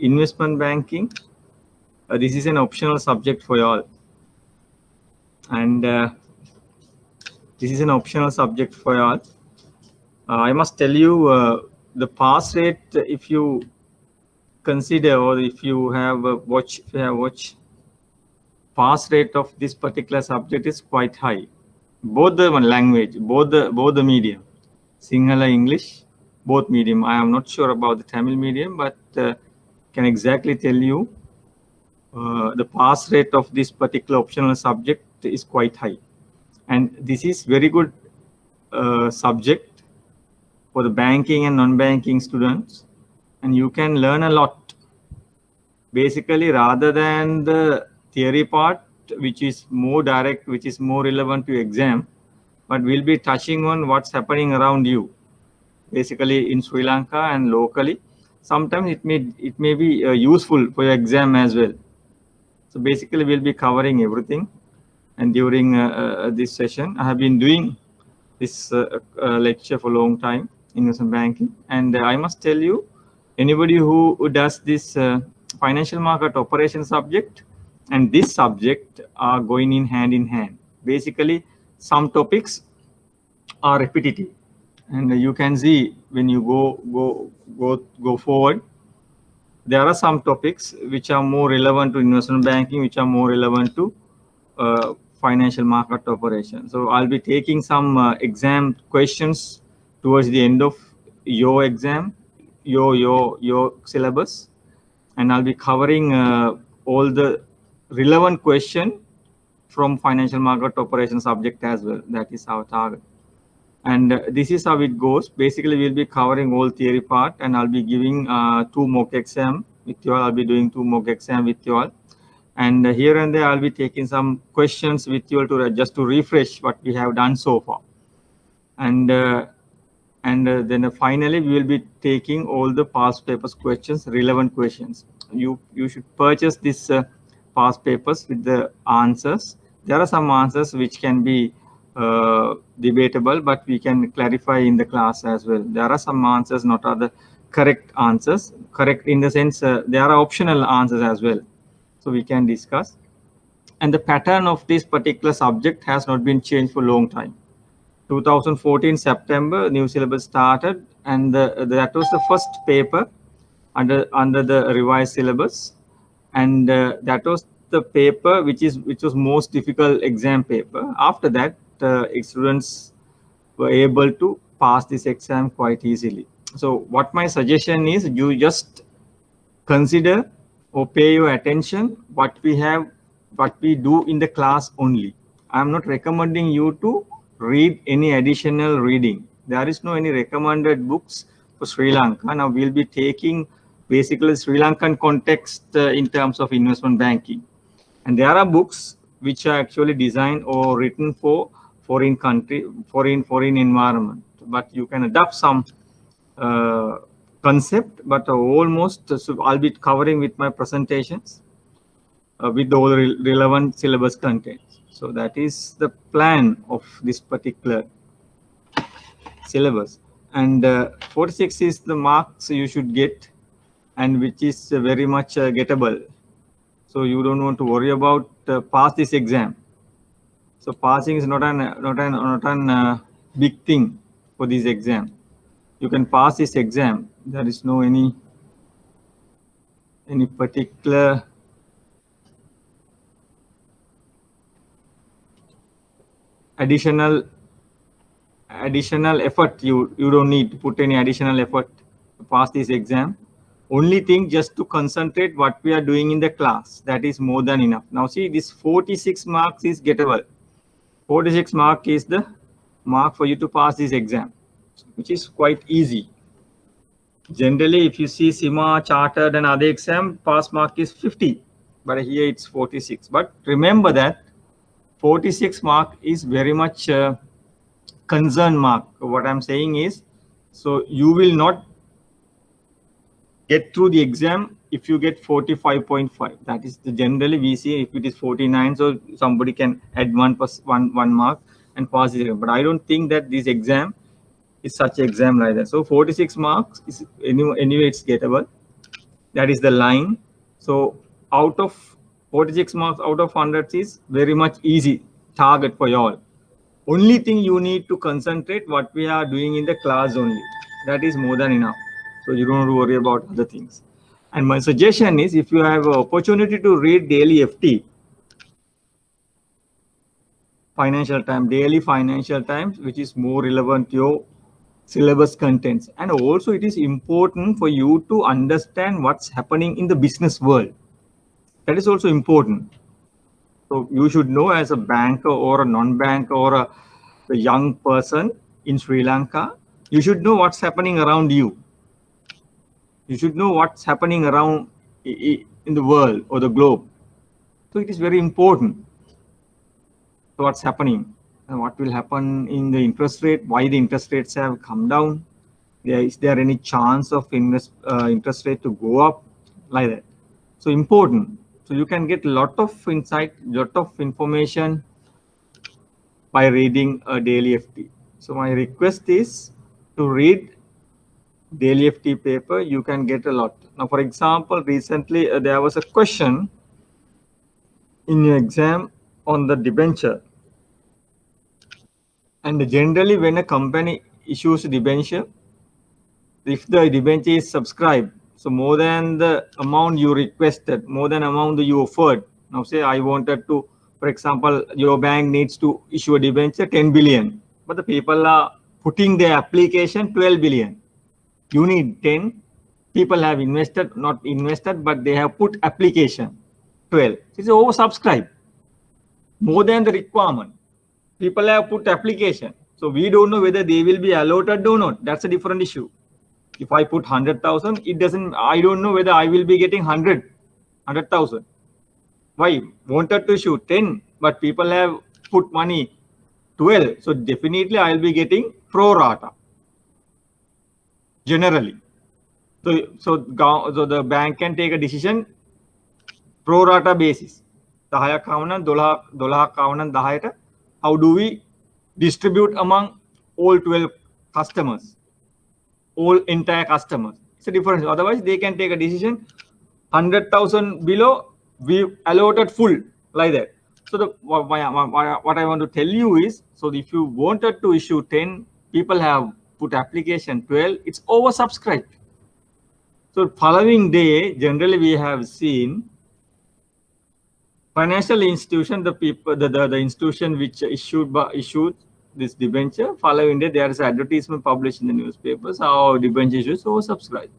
investment banking. This is an optional subject for you all. And this is an optional subject for you all. I must tell you the pass rate, if you consider, or if you have watched, pass rate of this particular subject is quite high. Both the one language, both the medium, Sinhala, English, both medium. I am not sure about the Tamil medium, but can exactly tell you the pass rate of this particular optional subject is quite high. And this is very good subject for the banking and non-banking students. And you can learn a lot. Basically, rather than the theory part, which is more direct, which is more relevant to exam, but we'll be touching on what's happening around you, basically in Sri Lanka and locally. Sometimes it may be useful for your exam as well. So basically, we'll be covering everything. And during this session, I have been doing this lecture for a long time in investment banking. And I must tell you, anybody who does this financial market operation subject and this subject are going in hand. Basically, some topics are repetitive, and you can see when you go forward, there are some topics which are more relevant to investment banking, which are more relevant to financial market operation. So I'll be taking some exam questions towards the end of your exam, your syllabus, and I'll be covering all the relevant question from financial market operation subject as well. That is our target. And this is how it goes. Basically, we'll be covering all theory part, and I'll be giving 2 mock exam with you all. I'll be doing 2 mock exam with you all. And here and there, I'll be taking some questions with you all to just to refresh what we have done so far. And then finally, we will be taking all the past papers questions, relevant questions. You should purchase this past papers with the answers. There are some answers which can be debatable, but we can clarify in the class as well. There are some answers not are the correct answers. Correct in the sense there are optional answers as well. So we can discuss. And the pattern of this particular subject has not been changed for a long time. 2014 September, new syllabus started, and that was the first paper under the revised syllabus, and that was the paper which was most difficult exam paper. After that, students were able to pass this exam quite easily. So what my suggestion is, you just consider or pay your attention what we do in the class only. I am not recommending you to read any additional reading. There is no any recommended books for Sri Lanka. Now we'll be taking basically Sri Lankan context in terms of investment banking. And there are books which are actually designed or written for foreign country, foreign environment. But you can adapt some concept, but almost so I'll be covering with my presentations with all relevant syllabus contents. So that is the plan of this particular syllabus. And 46 is the marks you should get, and which is very much gettable. So you don't want to worry about pass this exam. So passing is not an big thing for this exam. You can pass this exam. There is no any particular additional effort. You don't need to put any additional effort to pass this exam. Only thing, just to concentrate what we are doing in the class. That is more than enough. Now see, this 46 marks is gettable. 46 mark is the mark for you to pass this exam, which is quite easy. Generally, if you see CIMA, Chartered and other exam, pass mark is 50, but here it's 46. But remember that 46 mark is very much concern mark. What I'm saying is, so you will not get through the exam if you get 45.5. That is the generally we see. If it is 49, so somebody can add one mark and pass it. But I don't think that this exam is such an exam like that. So 46 marks is anyway it's gettable. That is the line. So out of 46 marks out of 100 is very much easy target for you all. Only thing you need to concentrate what we are doing in the class only. That is more than enough. So you don't worry about other things. And my suggestion is, if you have an opportunity to read daily FT, Financial Times, daily Financial Times, which is more relevant to your syllabus contents. And also it is important for you to understand what's happening in the business world. That is also important. So you should know, as a banker or a non-banker or a young person in Sri Lanka, you should know what's happening around you. You should know what's happening around in the world or the globe. So it is very important. So what's happening and what will happen in the interest rate, why the interest rates have come down. Is there any chance of interest rate to go up, like that? So important. So you can get a lot of insight, lot of information by reading a daily FT. So my request is to read daily FT paper. You can get a lot. Now, for example, recently there was a question in your exam on the debenture. And generally when a company issues a debenture, if the debenture is subscribed, so more than the amount you requested, more than amount that you offered. Now say I wanted to, for example, your bank needs to issue a debenture 10 billion, but the people are putting their application 12 billion. You need 10. People have invested, not invested, but they have put application 12. It's oversubscribed, more than the requirement. People have put application. So we don't know whether they will be allotted or not. That's a different issue. If I put 100,000, it doesn't, I don't know whether I will be getting 100,000. Why? Wanted to issue 10, but people have put money 12. So definitely I will be getting pro rata. Generally. So the bank can take a decision pro rata basis. 10 kawanan, 12 kawanan 10ට. How do we distribute among all 12 customers? All entire customers. It's a difference. Otherwise, they can take a decision 100,000 below, we allotted full, like that. So what I want to tell you is, so if you wanted to issue 10, people have put application 12, it's oversubscribed. So following day, generally we have seen financial institution, the people, the institution which issued this debenture, following day there is advertisement published in the newspapers, how debenture issues oversubscribed.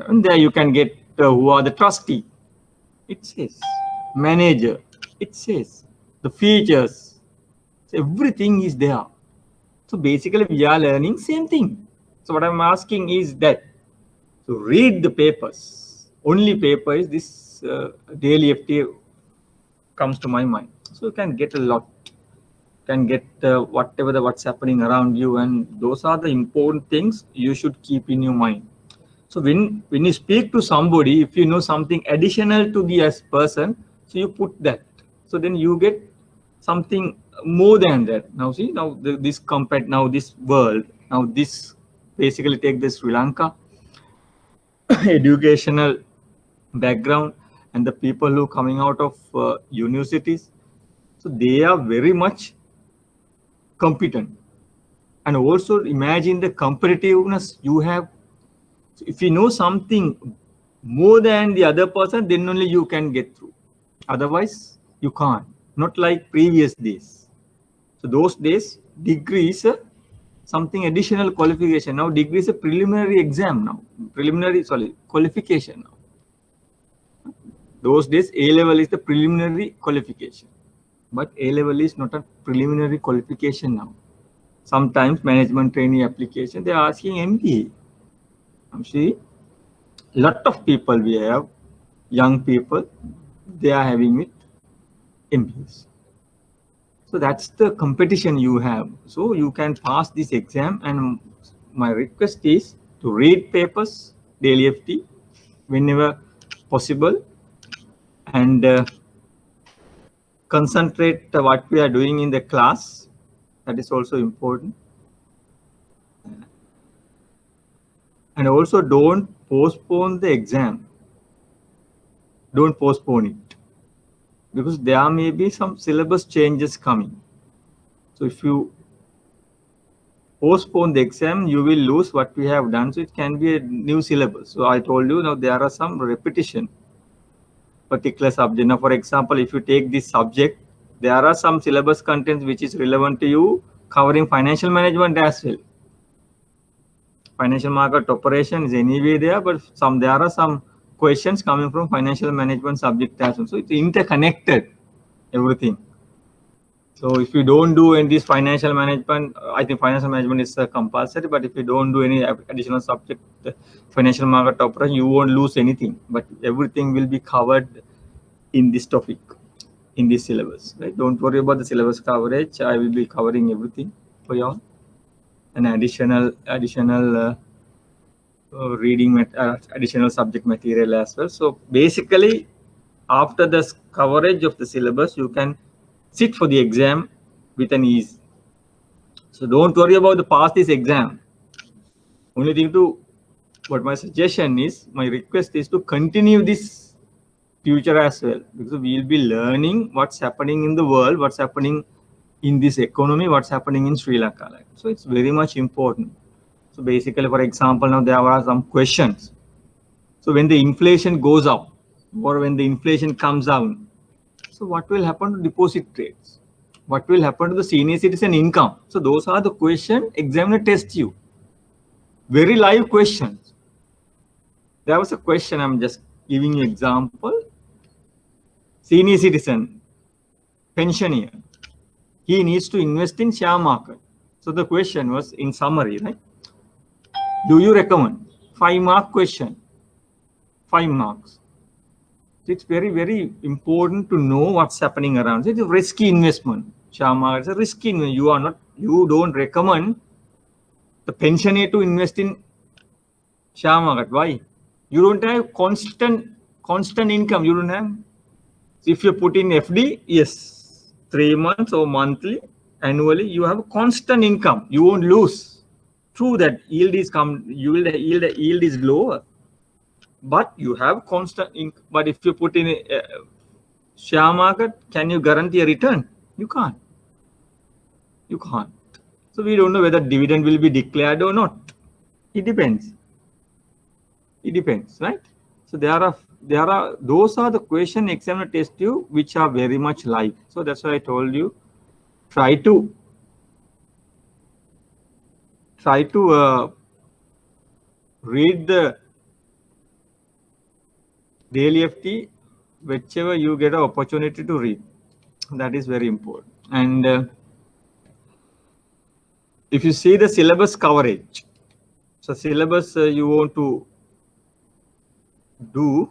And there you can get who are the trustee. It says manager. It says the features. So everything is there. So basically we are learning same thing. So what I'm asking is that to read the papers. Only paper is this daily FT comes to my mind. So you can get a lot. Can get whatever what's happening around you, and those are the important things you should keep in your mind. So when you speak to somebody, if you know something additional to the person, so you put that. So then you get something more than that. Now see, now this compared, now this world, now this basically take this Sri Lanka educational background and the people who coming out of universities. So they are very much competent. And also imagine the competitiveness you have. So if you know something more than the other person, then only you can get through. Otherwise, you can't. Not like previous days. So those days, degree is something additional qualification. Now degree is a preliminary exam now. Qualification now. Those days, A-level is the preliminary qualification. But A-level is not a preliminary qualification now. Sometimes management trainee application, they are asking MBA. See, lot of people we have, young people, they are having it MBAs. So that's the competition you have. So you can pass this exam, and my request is to read papers, daily FT, whenever possible, and concentrate what we are doing in the class. That is also important. And also don't postpone the exam. Don't postpone it, because there may be some syllabus changes coming. So if you postpone the exam, you will lose what we have done. So it can be a new syllabus. So I told you, now there are some repetition, particular subject. Now, for example, if you take this subject, there are some syllabus contents which is relevant to you, covering financial management as well. Financial market operation is anyway there, but there are some questions coming from financial management subject as well. So it's interconnected, everything. So if you don't do in this financial management, I think financial management is compulsory, but if you don't do any additional subject, financial market operation, you won't lose anything, but everything will be covered in this topic, in this syllabus, right? Don't worry about the syllabus coverage. I will be covering everything for you all. And additional reading, additional subject material as well. So basically, after the coverage of the syllabus, you can sit for the exam with an ease. So don't worry about the pass this exam. Only thing what my suggestion is, my request is to continue this future as well, because we will be learning what's happening in the world, what's happening in this economy, what's happening in Sri Lanka. So it's very much important. So basically, for example, now there are some questions. So when the inflation goes up, or when the inflation comes down, so what will happen to deposit rates? What will happen to the senior citizen income? So those are the questions examiner tests you. Very live questions. There was a question, I'm just giving you example. Senior citizen, pensioner, he needs to invest in share market. So the question was in summary, right? Do you recommend? 5-mark question, 5 marks. So it's very, very important to know what's happening around. It's a risky investment. Share market is a risky investment. You don't recommend the pensioner to invest in share market. Why? You don't have constant income. You don't have. If you put in FD, yes, 3 months or monthly, annually, you have a constant income. You won't lose. True that yield is yield is lower, but you have constant income. But if you put in a share market, can you guarantee a return? You can't. You can't. So we don't know whether dividend will be declared or not. It depends. It depends, right? So those are the question examiner test you, which are very much live. So that's why I told you, try to read the daily FT whichever you get an opportunity to read. That is very important. And if you see the syllabus coverage, so syllabus you want to do,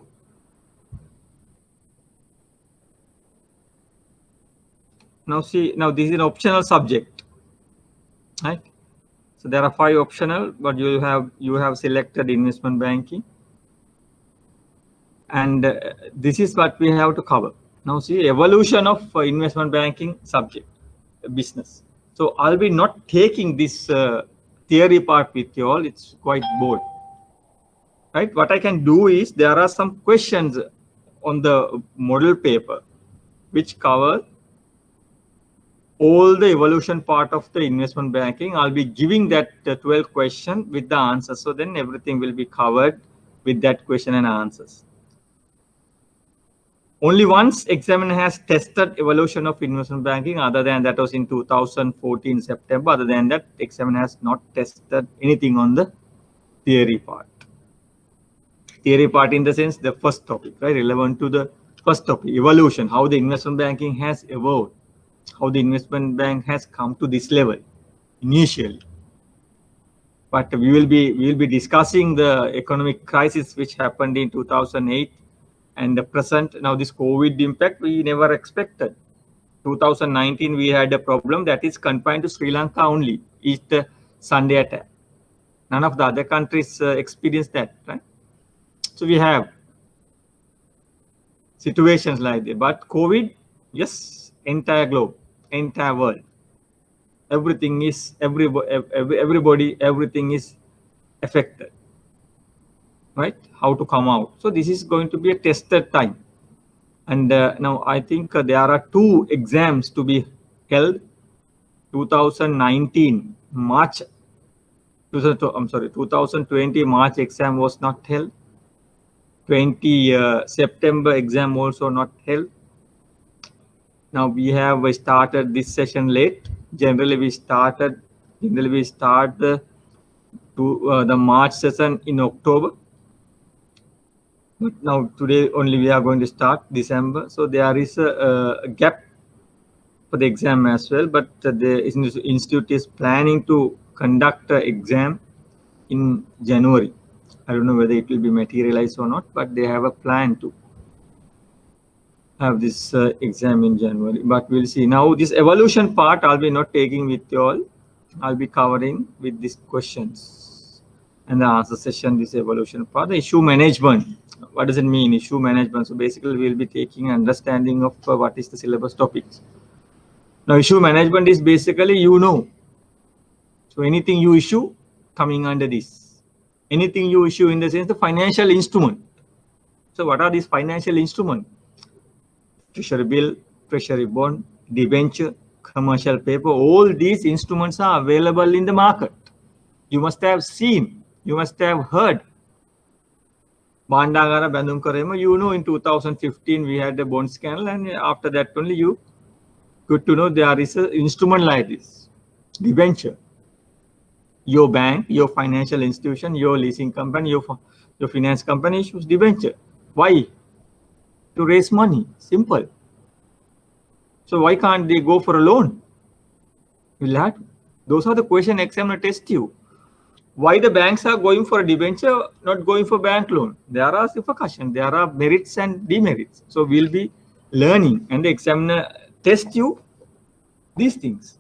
now see, now this is an optional subject, right? So there are 5 optional, but you have selected investment banking, and this is what we have to cover. Now see, evolution of investment banking subject, business. So I'll be not taking this theory part with you all. It's quite bored, right? What I can do is, there are some questions on the model paper which cover all the evolution part of the investment banking. I'll be giving that 12 question with the answers. So then everything will be covered with that question and answers. Only once examiner has tested evolution of investment banking. Other than that was in 2014 September. Other than that, examiner has not tested anything on the theory part. Theory part in the sense, the first topic, right? Relevant to the first topic, evolution, how the investment banking has evolved, how the investment bank has come to this level initially. But we will be discussing the economic crisis which happened in 2008 and the present. Now this COVID impact we never expected. 2019 we had a problem that is confined to Sri Lanka only, Easter Sunday attack. None of the other countries experienced that, right? So we have situations like that. But COVID, yes, entire globe, entire world, everything is everybody, everything is affected. right? How to come out. So this is going to be a tested time. And now I think there are 2 exams to be held. 2019 March, 2020 March exam was not held. 20 September exam also not held. Now we have started this session late. Generally we start the March session in October. But now today only we are going to start December. So there is a gap for the exam as well. But the institute is planning to conduct an exam in January. I don't know whether it will be materialized or not, but they have a plan to have this exam in January, but we'll see. Now this evolution part I'll be not taking with you all. I'll be covering with these questions and the answer session, this evolution part. The issue management, what does it mean, issue management? So basically we'll be taking understanding of what is the syllabus topics. Now issue management is basically, so anything you issue coming under this, anything you issue in the sense the financial instrument. So what are these financial instruments? Treasury bill, treasury bond, debenture, commercial paper, all these instruments are available in the market. You must have seen, you must have heard. Bandagara Bandung Karema, in 2015 we had the bond scandal, and after that only you good to know there is an instrument like this, debenture. Your bank, your financial institution, your leasing company, your finance company issues debenture. Why? To raise money, simple. So why can't they go for a loan? Those are the question examiner test you. Why the banks are going for a debenture, not going for bank loan? There are repercussions, there are merits and demerits. So we'll be learning, and the examiner test you these things.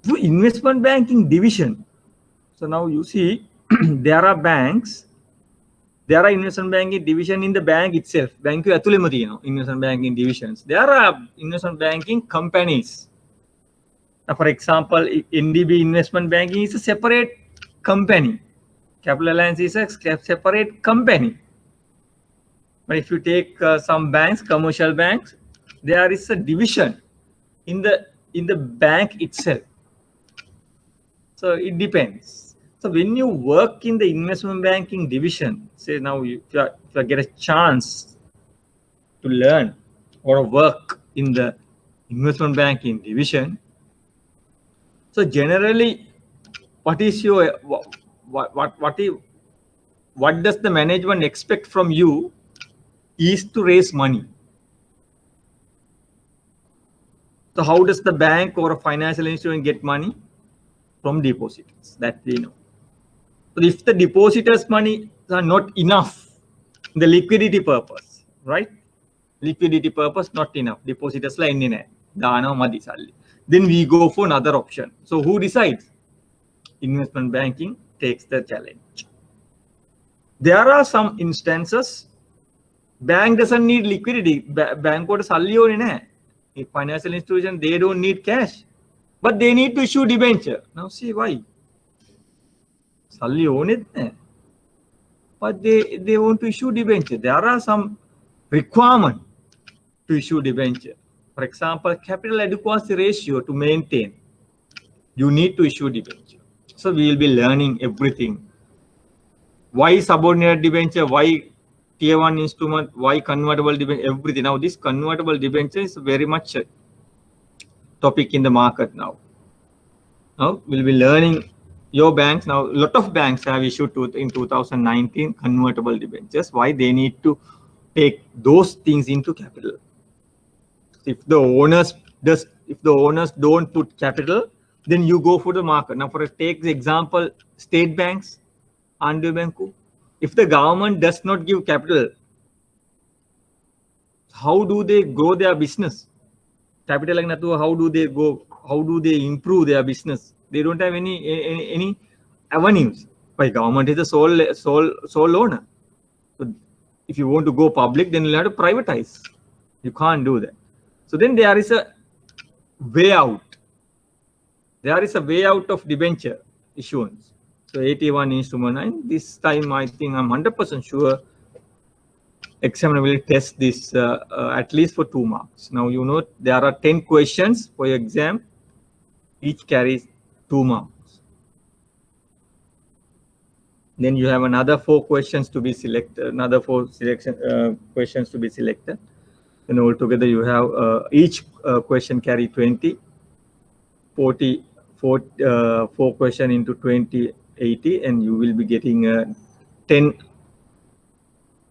So investment banking division. So now you see there are banks. There are investment banking division in the bank itself. Bank investment banking divisions. There are investment banking companies. Now, for example, NDB investment banking is a separate company. Capital Alliance is a separate company. But if you take some banks, commercial banks, there is a division in the bank itself. So it depends. So when you work in the investment banking division, say now if you get a chance to learn or work in the investment banking division, so generally, what is your what does the management expect from you is to raise money. So how does the bank or a financial institution get money? From depositors, that we know. So if the depositors' money are not enough, the liquidity purpose, right? Liquidity purpose not enough. Depositors la enne naha. Dana madi salli. Then we go for another option. So who decides? Investment banking takes the challenge. There are some instances bank doesn't need liquidity. Bank ko salli one naha. A financial institution, they don't need cash, but they need to issue debenture. Now see why. Salli own it, but they want to issue debenture. There are some requirement to issue debenture. For example, capital adequacy ratio to maintain, you need to issue debenture. So we will be learning everything. Why subordinate debenture? Why tier 1 instrument? Why convertible debenture? Everything. Now this convertible debenture is very much a topic in the market now. Now we'll be learning. Your banks now, a lot of banks have issued in 2019 convertible debentures. Why they need to take those things into capital? If the owners don't put capital, then you go for the market. Now, take the example, state banks, Andu Banku. If the government does not give capital, how do they grow their business? Capital, how do they go? How do they improve their business? They don't have any avenues. By government is a sole owner. So if you want to go public, then you have to privatize. You can't do that. So then there is a way out. There is a way out of debenture issuance. So 81 is to 9. This time I think I'm 100% sure examiner will test this at least for 2 marks. Now you know there are 10 questions for your exam. Each carries 2 marks. Then you have another 4 questions to be selected, another 4 selection questions to be selected. And altogether you have each question carry 20, 40, 4 question into 20, 80, and you will be getting 10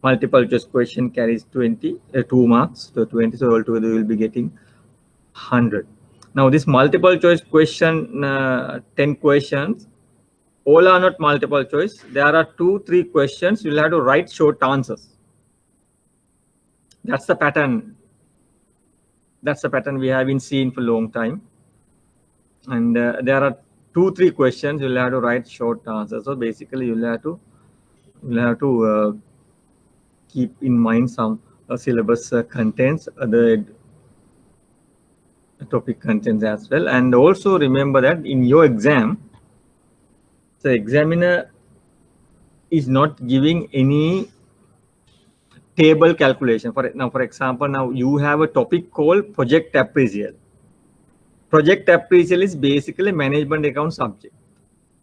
multiple choice question carries 2 marks, so 20, so altogether you will be getting 100. Now this multiple choice question, 10 questions, all are not multiple choice. There are 2-3 questions. You'll have to write short answers. That's the pattern. That's the pattern we have been seeing for a long time. And there are 2-3 questions. You'll have to write short answers. So basically, you'll have to keep in mind some syllabus contents, other topic contents as well. And also remember that in your exam, the examiner is not giving any table calculation. For example, now you have a topic called project appraisal. Project appraisal is basically management account subject.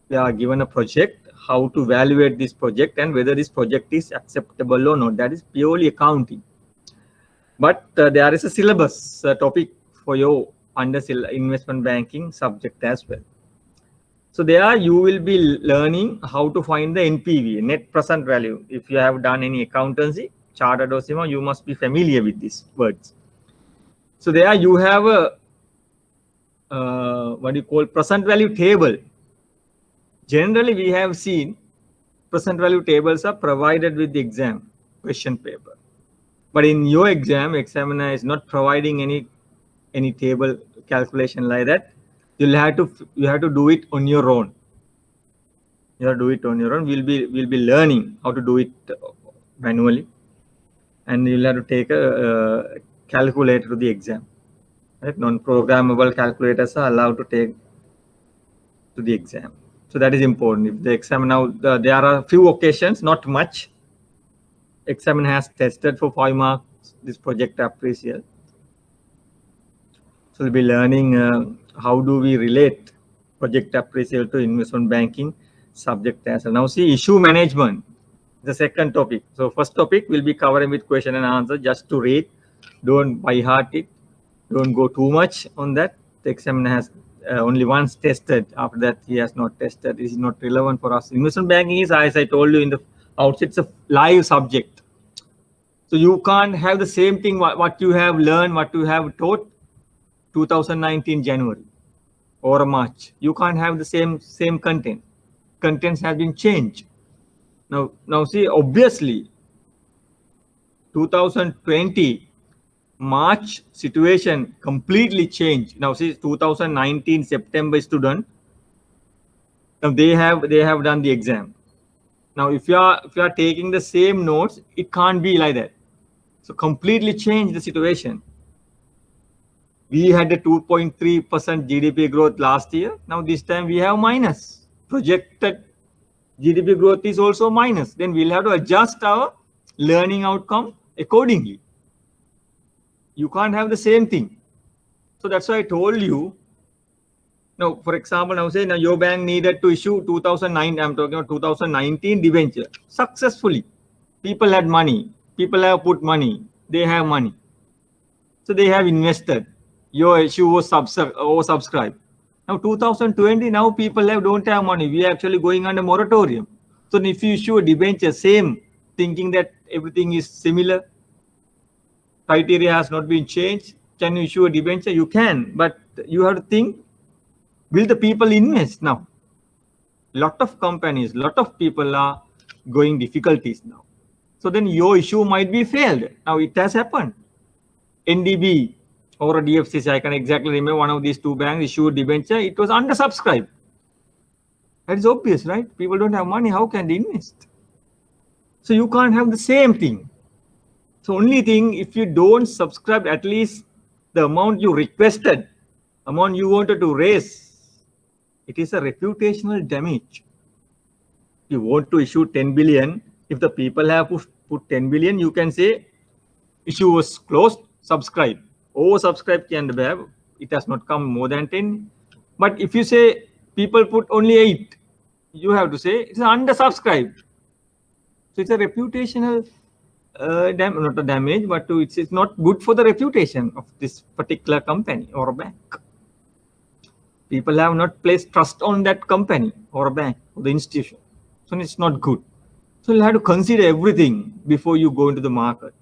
They are given a project, how to evaluate this project and whether this project is acceptable or not. That is purely accounting. But there is a syllabus topic for your under investment banking subject as well. So there you will be learning how to find the NPV, net present value. If you have done any accountancy, chartered or SIMA, you must be familiar with these words. So there you have a what you call present value table. Generally, we have seen present value tables are provided with the exam question paper. But in your exam, examiner is not providing any table calculation like that. You have to do it on your own. You have to do it on your own. We'll be learning how to do it manually, and you'll have to take a calculator to the exam. Right? Non-programmable calculators are allowed to take to the exam. So that is important. If the exam now there are a few occasions, not much. Examiner has tested for 5 marks this project appraisal. So we'll be learning how do we relate project appraisal to investment banking subject as well. Now see issue management, the second topic. So first topic will be covering with question and answer, just to read. Don't by heart it. Don't go too much on that. The examiner has only once tested. After that, he has not tested. This is not relevant for us. Investment banking is, as I told you in the outset, it's a live subject. So you can't have the same thing what you have learned, what you have taught 2019 January or March. You can't have the same content. Contents have been changed. Now see, obviously 2020 March situation completely changed. Now see 2019 September student, now they have done the exam. Now if you are taking the same notes, it can't be like that. So completely changed the situation. We had a 2.3% GDP growth last year. Now this time we have minus. Projected GDP growth is also minus. Then we'll have to adjust our learning outcome accordingly. You can't have the same thing. So that's why I told you. Now, for example, now say now your bank needed to issue 2009. I'm talking about 2019 debenture successfully. People had money. People have put money. They have money. So they have invested. Your issue was subscribed. Now 2020, now people don't have money. We are actually going under moratorium. So if you issue a debenture, same, thinking that everything is similar, criteria has not been changed, can you issue a debenture? You can, but you have to think, will the people invest now? Lot of companies, lot of people are going difficulties now. So then your issue might be failed. Now it has happened. NDB or a DFCC, I can exactly remember one of these two banks issued debenture. It was undersubscribed. That is obvious, right? People don't have money. How can they invest? So you can't have the same thing. So only thing, if you don't subscribe at least the amount you requested, amount you wanted to raise, it is a reputational damage. You want to issue 10 billion. If the people have put 10 billion, you can say issue was closed, subscribe. Oversubscribe can have, it has not come more than 10. But if you say people put only 8, you have to say it's undersubscribed. So it's a reputational not a damage, but it's not good for the reputation of this particular company or bank. People have not placed trust on that company or bank or the institution. So it's not good. So you have to consider everything before you go into the market.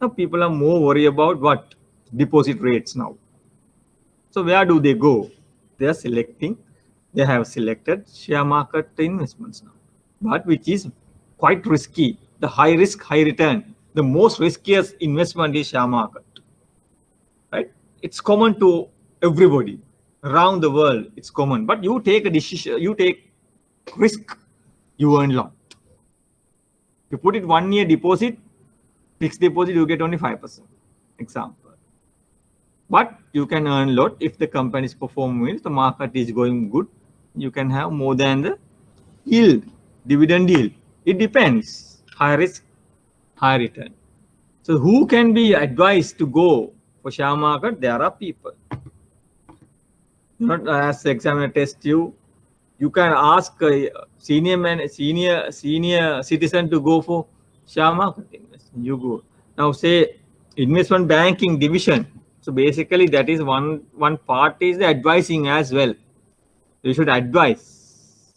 Now people are more worried about what? Deposit rates now. So where do they go? They are selecting, they have selected share market investments now, but which is quite risky. The high risk, high return. The most riskiest investment is share market. Right? It's common to everybody around the world. It's common, but you take a decision, you take risk, you earn lot. You put it 1 year deposit, fixed deposit, you get only 5%. Example. But you can earn lot if the company is performing well, the market is going good. You can have more than the yield, dividend yield. It depends. High risk, high return. So who can be advised to go for share market? There are people. Not as the examiner test you. You can ask a senior citizen to go for share market investment. You go. Now say investment banking division. So basically that is one part is the advising as well. You should advise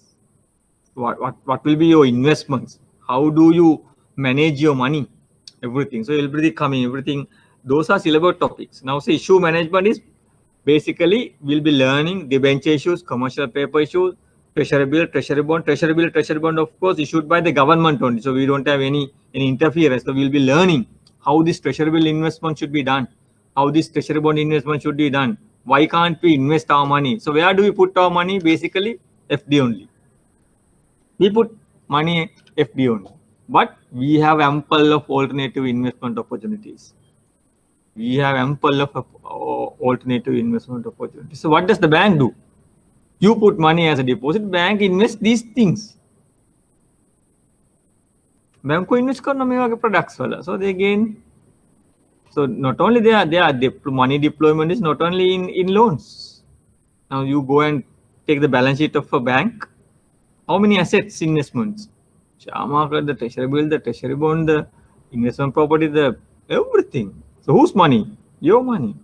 what will be your investments. How do you manage your money? Everything. So everything coming, everything. Those are syllabus topics. Now say issue management is basically we'll be learning debenture issues, commercial paper issues, treasury bill, treasury bond. Treasury bill, treasury bond, of course, issued by the government only. So we don't have any interference. So we'll be learning how this treasury bill investment should be done, how this treasury bond investment should be done. Why can't we invest our money? So where do we put our money? Basically, FD only. We put money FD only. But we have ample of alternative investment opportunities. We have ample of alternative investment opportunities. So what does the bank do? You put money as a deposit, bank invest these things. Bank invest products. So they gain. So not only their money deployment is not only in loans. Now you go and take the balance sheet of a bank. How many assets investments? Share market, the treasury bill, the treasury bond, the investment property, the everything. So whose money? Your money.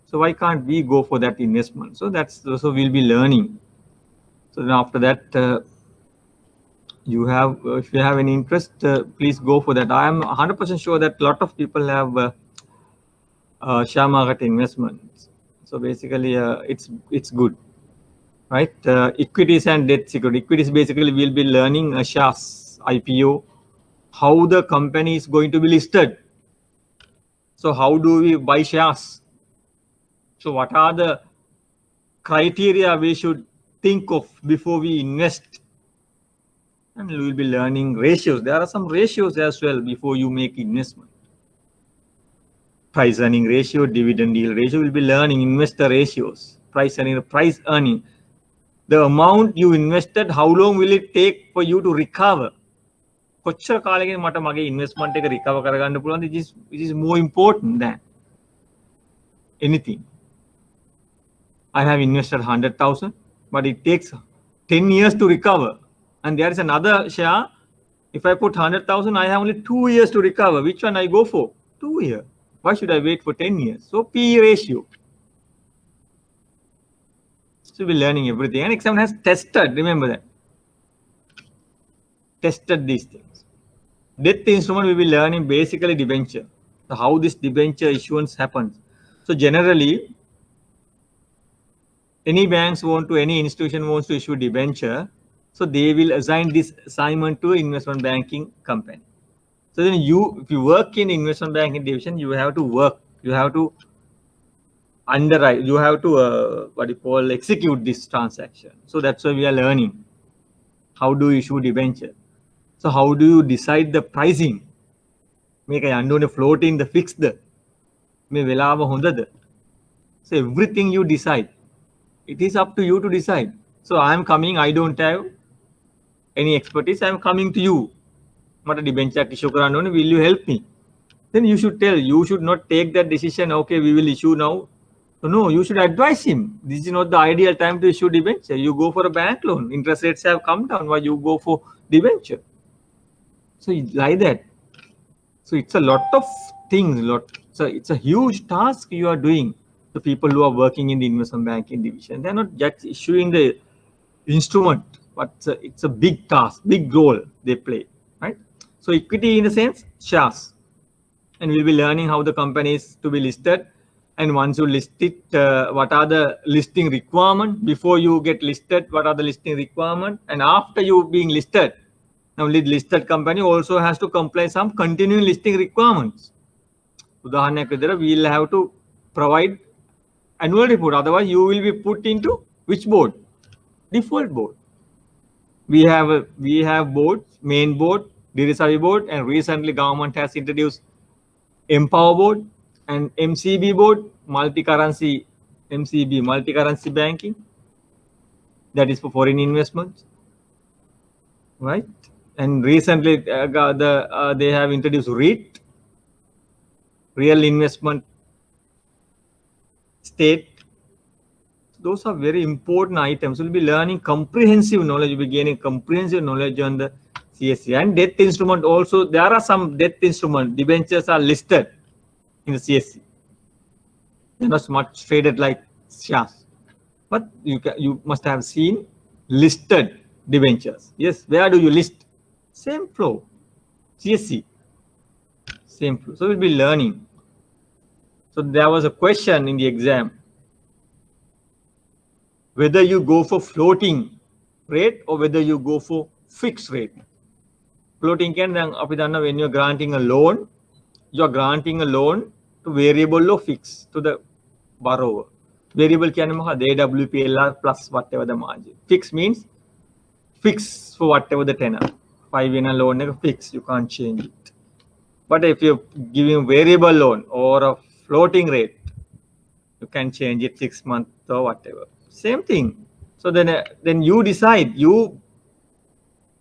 So why can't we go for that investment? So that's also we'll be learning. So then after that, you have if you have any interest, please go for that. I am 100% sure that a lot of people have share market investments. So basically, it's good, right? Equities and debt security. Equities basically we'll be learning shares, IPO, how the company is going to be listed. So how do we buy shares? So what are the criteria we should think of before we invest? And we will be learning ratios. There are some ratios as well before you make investment. Price earning ratio, dividend yield ratio. We'll be learning investor ratios. Price earning. The amount you invested, how long will it take for you to recover? කොච්චර කාලෙකින් මට මගේ investment එක recover කරගන්න පුළුවන්ද? It is more important than anything. I have invested 100,000, but it takes 10 years to recover. And there is another share. If I put 100,000, I have only 2 years to recover. Which one I go for? 2 years. Why should I wait for 10 years? So P ratio. So we're learning everything. And exam has tested, remember that. Tested these things. Debt instrument we will be learning basically debenture. So how this debenture issuance happens. So generally, any banks any institution wants to issue debenture, so they will assign this assignment to investment banking company. So then if you work in investment banking division, you have to work, you have to underwrite, you have to execute this transaction. So that's why we are learning. How do you issue debenture? So how do you decide the pricing? Make a float in the fixed. So everything you decide. It is up to you to decide. So I am coming, I don't have any expertise, I am coming to you. Mata debenture issue karanna one, will you help me? Then you should tell. You should not take that decision. Okay, we will issue now. No, you should advise him. This is not the ideal time to issue debenture. You go for a bank loan. Interest rates have come down. Why you go for debenture? So like that. So it's a lot of things. So it's a huge task you are doing. The people who are working in the investment banking division, they're not just issuing the instrument, but it's a big task, big role they play, right? So equity in the sense shares, and we'll be learning how the company is to be listed. And once you list it, what are the listing requirements before you get listed? What are the listing requirements? And after you being listed, now listed company also has to comply some continuing listing requirements. Udaharanyak vidara, we'll have to provide annual report. Otherwise, you will be put into which board? Default board. We have boards, main board, Dirisavi board, and recently government has introduced Empower board and MCB board, multi-currency MCB, multi-currency banking. That is for foreign investments, right? And recently they have introduced REIT, real investment state. Those are very important items. We'll be learning comprehensive knowledge. We'll be gaining comprehensive knowledge on the CSE and debt instrument. Also, there are some debt instrument debentures are listed in the CSE. They're not much traded like shares, but you must have seen listed debentures. Yes, where do you list? Same flow, CSE, same flow. So we'll be learning. So there was a question in the exam, whether you go for floating rate or whether you go for fixed rate. Floating can when you're granting a loan, you're granting a loan to variable or fixed to the borrower. Variable can be AWPLR plus whatever the margin. Fixed means fixed for whatever the tenor. 5-year loan fixed, you can't change it. But if you're giving variable loan or a floating rate, you can change it 6 months or whatever. Same thing. So then you decide. You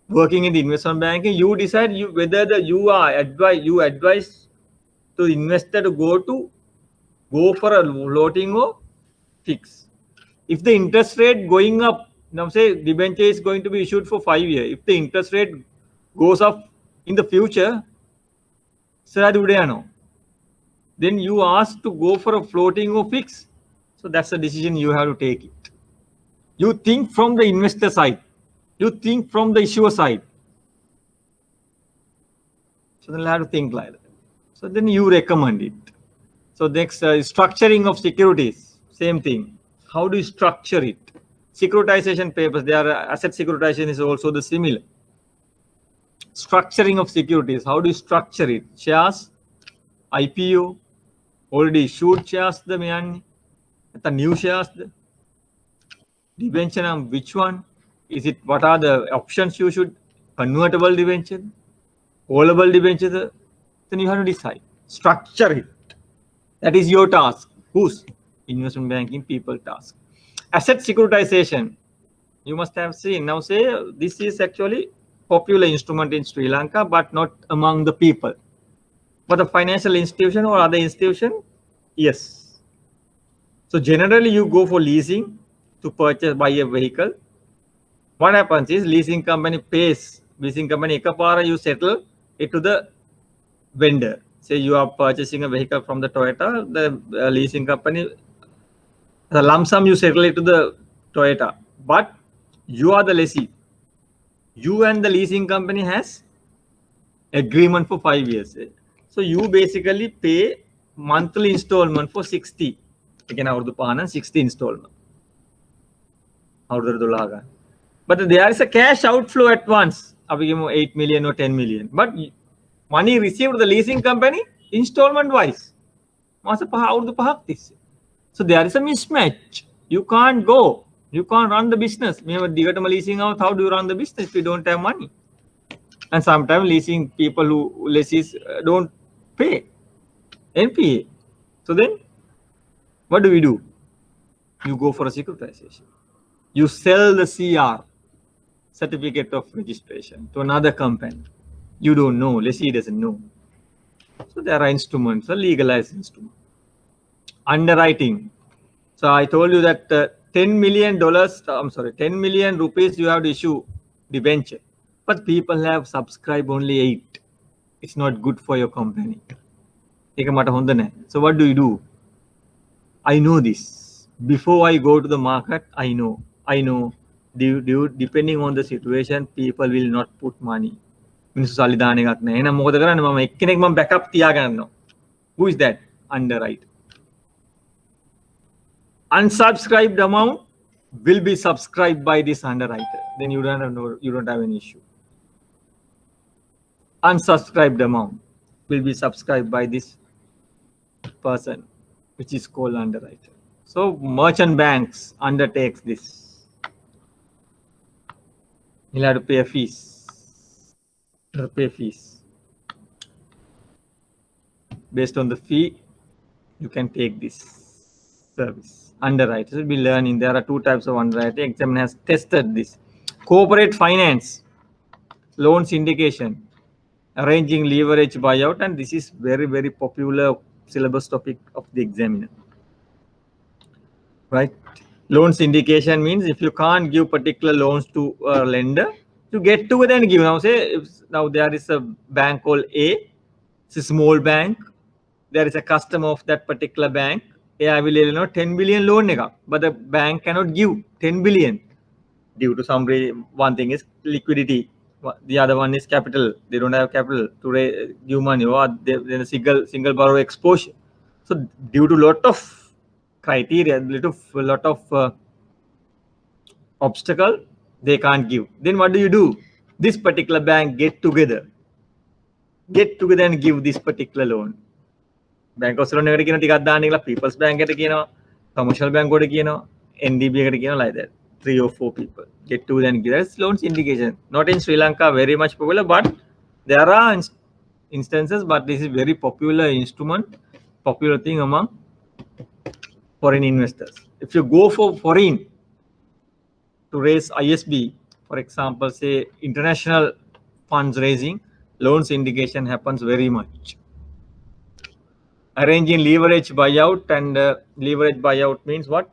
working in the investment banking, you decide whether you advise to the investor to go for a floating or fixed. If the interest rate going up, now say debenture is going to be issued for 5 years. If the interest rate goes up in the future, then you ask to go for a floating or fixed. So that's the decision you have to take it. You think from the investor side. You think from the issuer side. So then you have to think like that. So then you recommend it. So next, structuring of securities. Same thing. How do you structure it? Securitization papers. Asset securitization is also the similar. Structuring of securities. How do you structure it? Shares, IPO, already issued shares, the new shares, debenture, which one is it? What are the options you should? Convertible debenture, callable debenture. Then you have to decide. Structure it. That is your task. Whose? Investment banking people task. Asset securitization. You must have seen. Now say this is actually popular instrument in Sri Lanka, but not among the people. But the financial institution or other institution, yes. So generally you go for leasing to buy a vehicle. What happens is leasing company pays. Leasing company ekapara you settle it to the vendor. Say you are purchasing a vehicle from the Toyota, the leasing company, the lump sum you settle it to the Toyota, but you are the lessee. You and the leasing company has agreement for 5 years. So you basically pay monthly installment for 60. Again, 60 installment. But there is a cash outflow at once. 8 million or 10 million. But money received the leasing company installment wise. So there is a mismatch. You can't go. You can't run the business. How do you run the business if you don't have money? And sometimes leasing people who lessees don't pay NPA. So then what do? You go for a securitization. You sell the CR. certificate of registration to another company. You don't know, lessee doesn't know. So there are instruments, a legalized instrument. Underwriting. So I told you that $10 million, 10 million rupees you have to issue debenture, but people have subscribed only 8. It's not good for your company. So what do? I know this. Before I go to the market, I know. Depending on the situation, people will not put money. Who is that? Underwrite. Unsubscribed amount will be subscribed by this underwriter. Then you don't have any issue. Unsubscribed amount will be subscribed by this person, which is called underwriter. So merchant banks undertakes this. You'll have to pay a fees. Based on the fee, you can take this service. Underwriters will be learning. There are 2 types of underwriting. Examiner has tested this. Corporate finance, loan syndication, arranging leverage buyout, and this is very, very popular syllabus topic of the examiner. Right? Loan syndication means if you can't give particular loans to a lender, you get together and give. Now say now there is a bank called A, it's a small bank. There is a customer of that particular bank. I will 10 billion loan, but the bank cannot give 10 billion due to some one thing is liquidity. The other one is capital. They don't have capital to give money, or then a single borrower exposure. So due to lot of criteria, lot of obstacle, they can't give. Then what do? This particular bank get together and give this particular loan. Bank of Sri People's Bank, Commercial Bank, NDB, like that. 3 or 4 people get together and give. That's loan syndication. Not in Sri Lanka very much popular, but there are instances, but this is very popular instrument, popular thing among foreign investors. If you go for foreign to raise ISB, for example, say international funds raising, loan syndication happens very much. Arranging leverage buyout, and leverage buyout means what?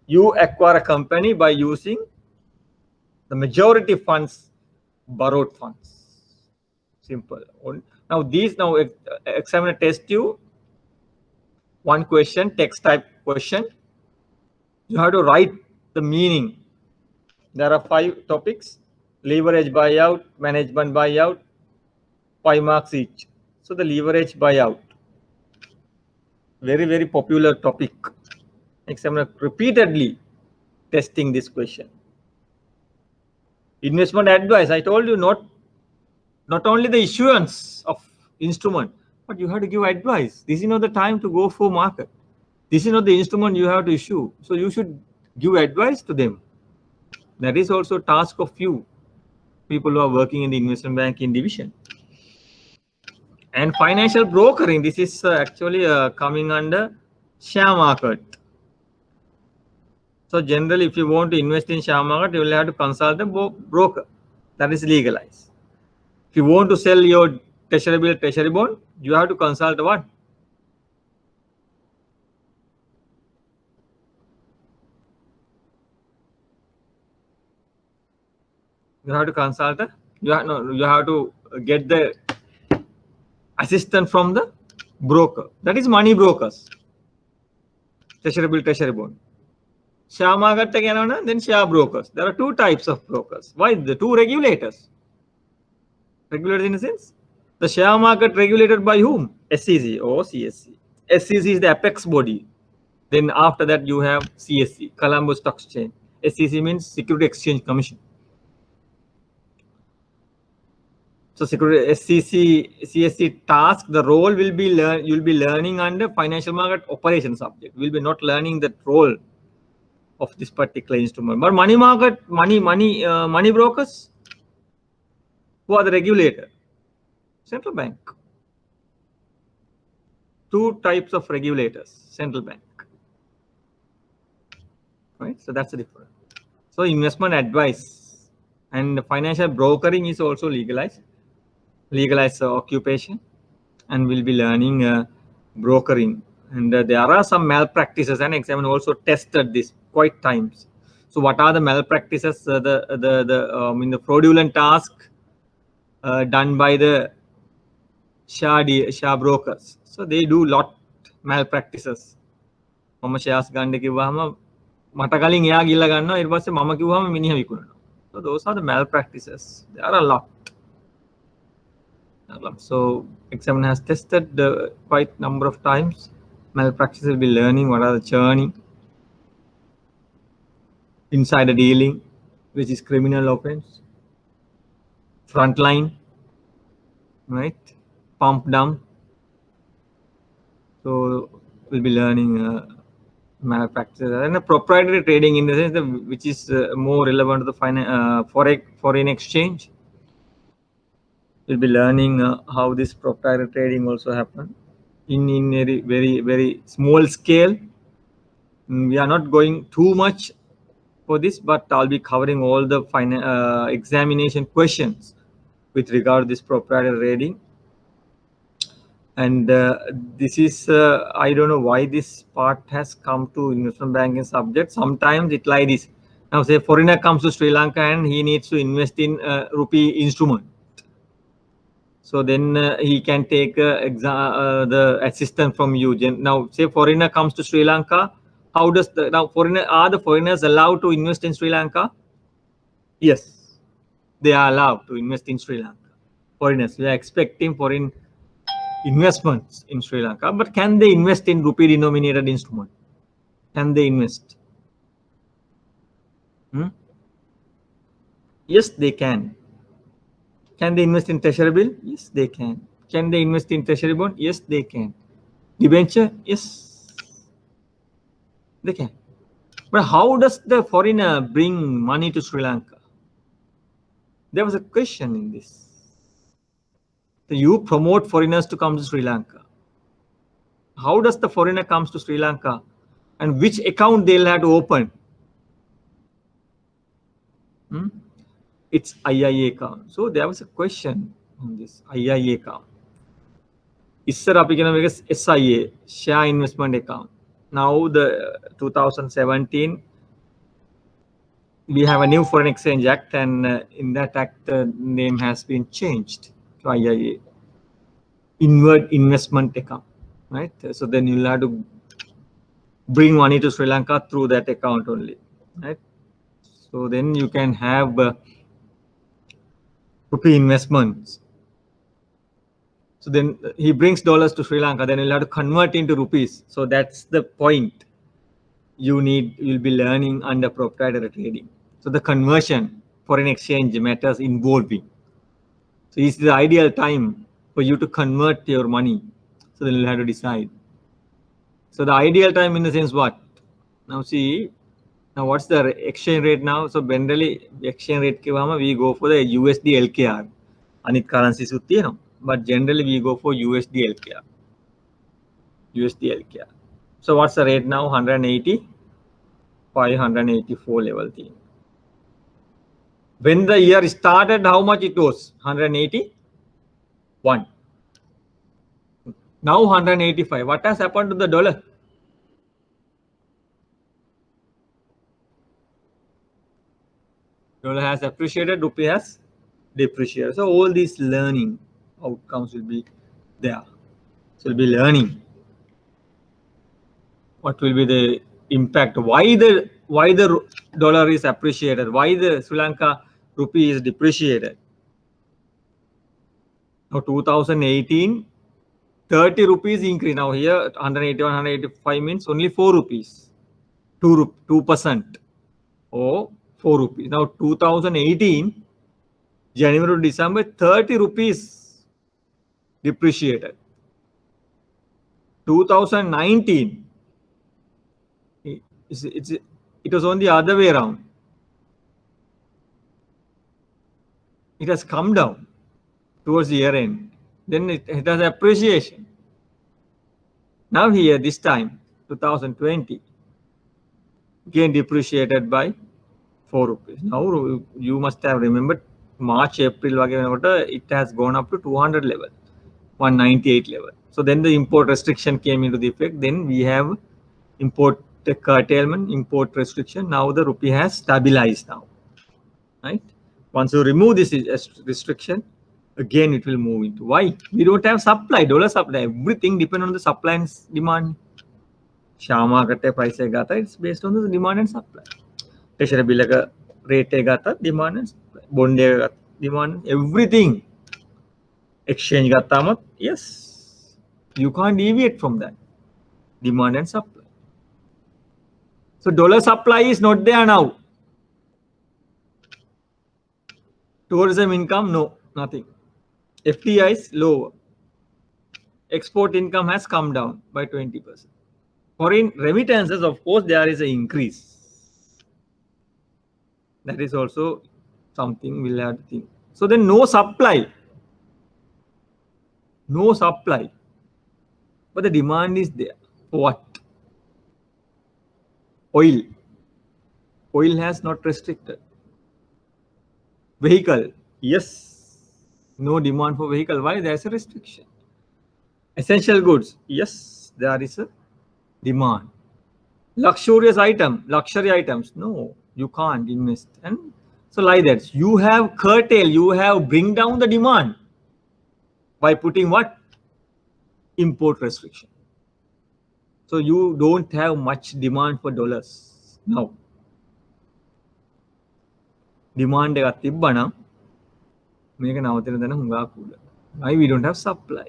You acquire a company by using the majority funds, borrowed funds. Simple. Now examiner test you one question, text type question. You have to write the meaning. There are 5 topics: leverage buyout, management buyout, 5 marks each. So the leverage buyout, very, very popular topic. Examiner repeatedly testing this question. Investment advice, I told you, not only the issuance of instrument, but you have to give advice. This is not the time to go for market. This is not the instrument you have to issue. So you should give advice to them. That is also task of you people who are working in the investment banking division. And financial brokering, this is actually coming under share market. So generally, if you want to invest in share market, you will have to consult a broker. That is legalized. If you want to sell your treasury bill, treasury bond, you have to consult what? You have to consult you have to get the assistance from the broker. That is money brokers. Treasury bill, treasury bond. Share market again, then share brokers. There are 2 types of brokers. Why? The 2 regulators. Regulators in a sense. The share market regulated by whom? SEC or CSE. SEC is the apex body. Then after that you have CSE, Colombo Stock Exchange. SEC means Security Exchange Commission. So security SEC, CSE task, the role will be you'll be learning under financial market operation subject. We'll be not learning that role of this particular instrument. But money market, money brokers, who are the regulator? Central bank. 2 types of regulators, central bank. Right? So that's the difference. So investment advice. And financial brokering is also legalized occupation, and we'll be learning brokering. And there are some malpractices, and examiner also tested this quite times. So what are the malpractices? The fraudulent task done by the share brokers. So they do lot malpractices. මම shares ගන්න කිව්වහම මට කලින් එයා ගිල්ල ගන්නවා, ඊට පස්සේ මම කිව්වහම මිනිහා විකුණනවා. So those are the malpractices. There are a lot. So examiner has tested quite number of times. Malpractices will be learning what are the churning, insider dealing, which is criminal offense, frontline, right, pump dump. So we'll be learning malpractices and proprietary trading, in the sense that which is more relevant to the foreign exchange. We'll be learning how this proprietary trading also happen in a very small scale. We are not going too much for this, but I'll be covering all the examination questions with regard to this proprietary trading. And this is I don't know why this part has come to investment banking subject. Sometimes it like this. Now say foreigner comes to Sri Lanka and he needs to invest in rupee instrument. So then he can take the assistance from you. Now say foreigner comes to Sri Lanka. How does are the foreigners allowed to invest in Sri Lanka? Yes, they are allowed to invest in Sri Lanka. Foreigners, we are expecting foreign investments in Sri Lanka, but can they invest in rupee denominated instrument? Can they invest? Yes, they can. Can they invest in treasury bill? Yes, they can. Can they invest in treasury bond? Yes, they can. Debenture? Yes, they can. But how does the foreigner bring money to Sri Lanka? There was a question in this. So you promote foreigners to come to Sri Lanka. How does the foreigner comes to Sri Lanka, and which account they'll have to open? It's IIA account. So there was a question on this IIA account. ඉස්සර අපි කියන එක SIA, share investment account. Now the 2017 we have a new foreign exchange act, and in that act the name has been changed to IIA, inward investment account, right? So then you'll have to bring money to Sri Lanka through that account only, right? So then you can have rupee investments. So then he brings dollars to Sri Lanka, then you'll have to convert into rupees. So that's the point you'll be learning under proprietary trading. So the conversion, foreign exchange matters involving. So it's the ideal time for you to convert your money. So then you'll have to decide. So the ideal time in the sense what? Now see, now what's the exchange rate now? So generally exchange rate we go for the USD LKR. Anit currencies uttiyena. But generally we go for USD LKR. USD LKR. So what's the rate now? 180, 584 level thing. When the year started, how much it was? 181. Now 185. What has happened to the dollar? Dollar has appreciated, rupee has depreciated. So all these learning outcomes will be there. So we'll be learning what will be the impact, why the dollar is appreciated, why the Sri Lanka rupee is depreciated. Now 2018 30 rupees increase. Now here 181 185 means only 4 rupees, 2% or 4 rupees. Now 2018 January to December 30 rupees depreciated. 2019 it was on the other way around. It has come down towards the year end. Then it has appreciation. Now here this time 2020 again depreciated by 4 rupees. Now you must have remembered March, April, it has gone up to 200 level, 198 level. So then the import restriction came into the effect. Then we have import curtailment, import restriction. Now the rupee has stabilized now, right? Once you remove this restriction, again it will move into. Why? We don't have supply, dollar supply. Everything depends on the supply and demand. Share market price it's based on the demand and supply. Treasury bill rate demand and supply. Bond demand, everything. Exchange yes, you can't deviate from that. Demand and supply. So dollar supply is not there now. Tourism income, no, nothing. FDI is lower. Export income has come down by 20%. Foreign remittances, of course, there is an increase. That is also something we'll have to think. So then no supply. No supply. But the demand is there. For what? Oil. Oil has not restricted. Vehicle. Yes. No demand for vehicle. Why? There is a restriction. Essential goods. Yes, there is a demand. Luxurious item, luxury items. No, you can't invest. And so like that, you have curtail, you have bring down the demand by putting what? Import restriction. So you don't have much demand for dollars now. Demand එකක් තිබ්බනම් මේක නවතින දන හුඟක් උඩ. Why? We don't have supply.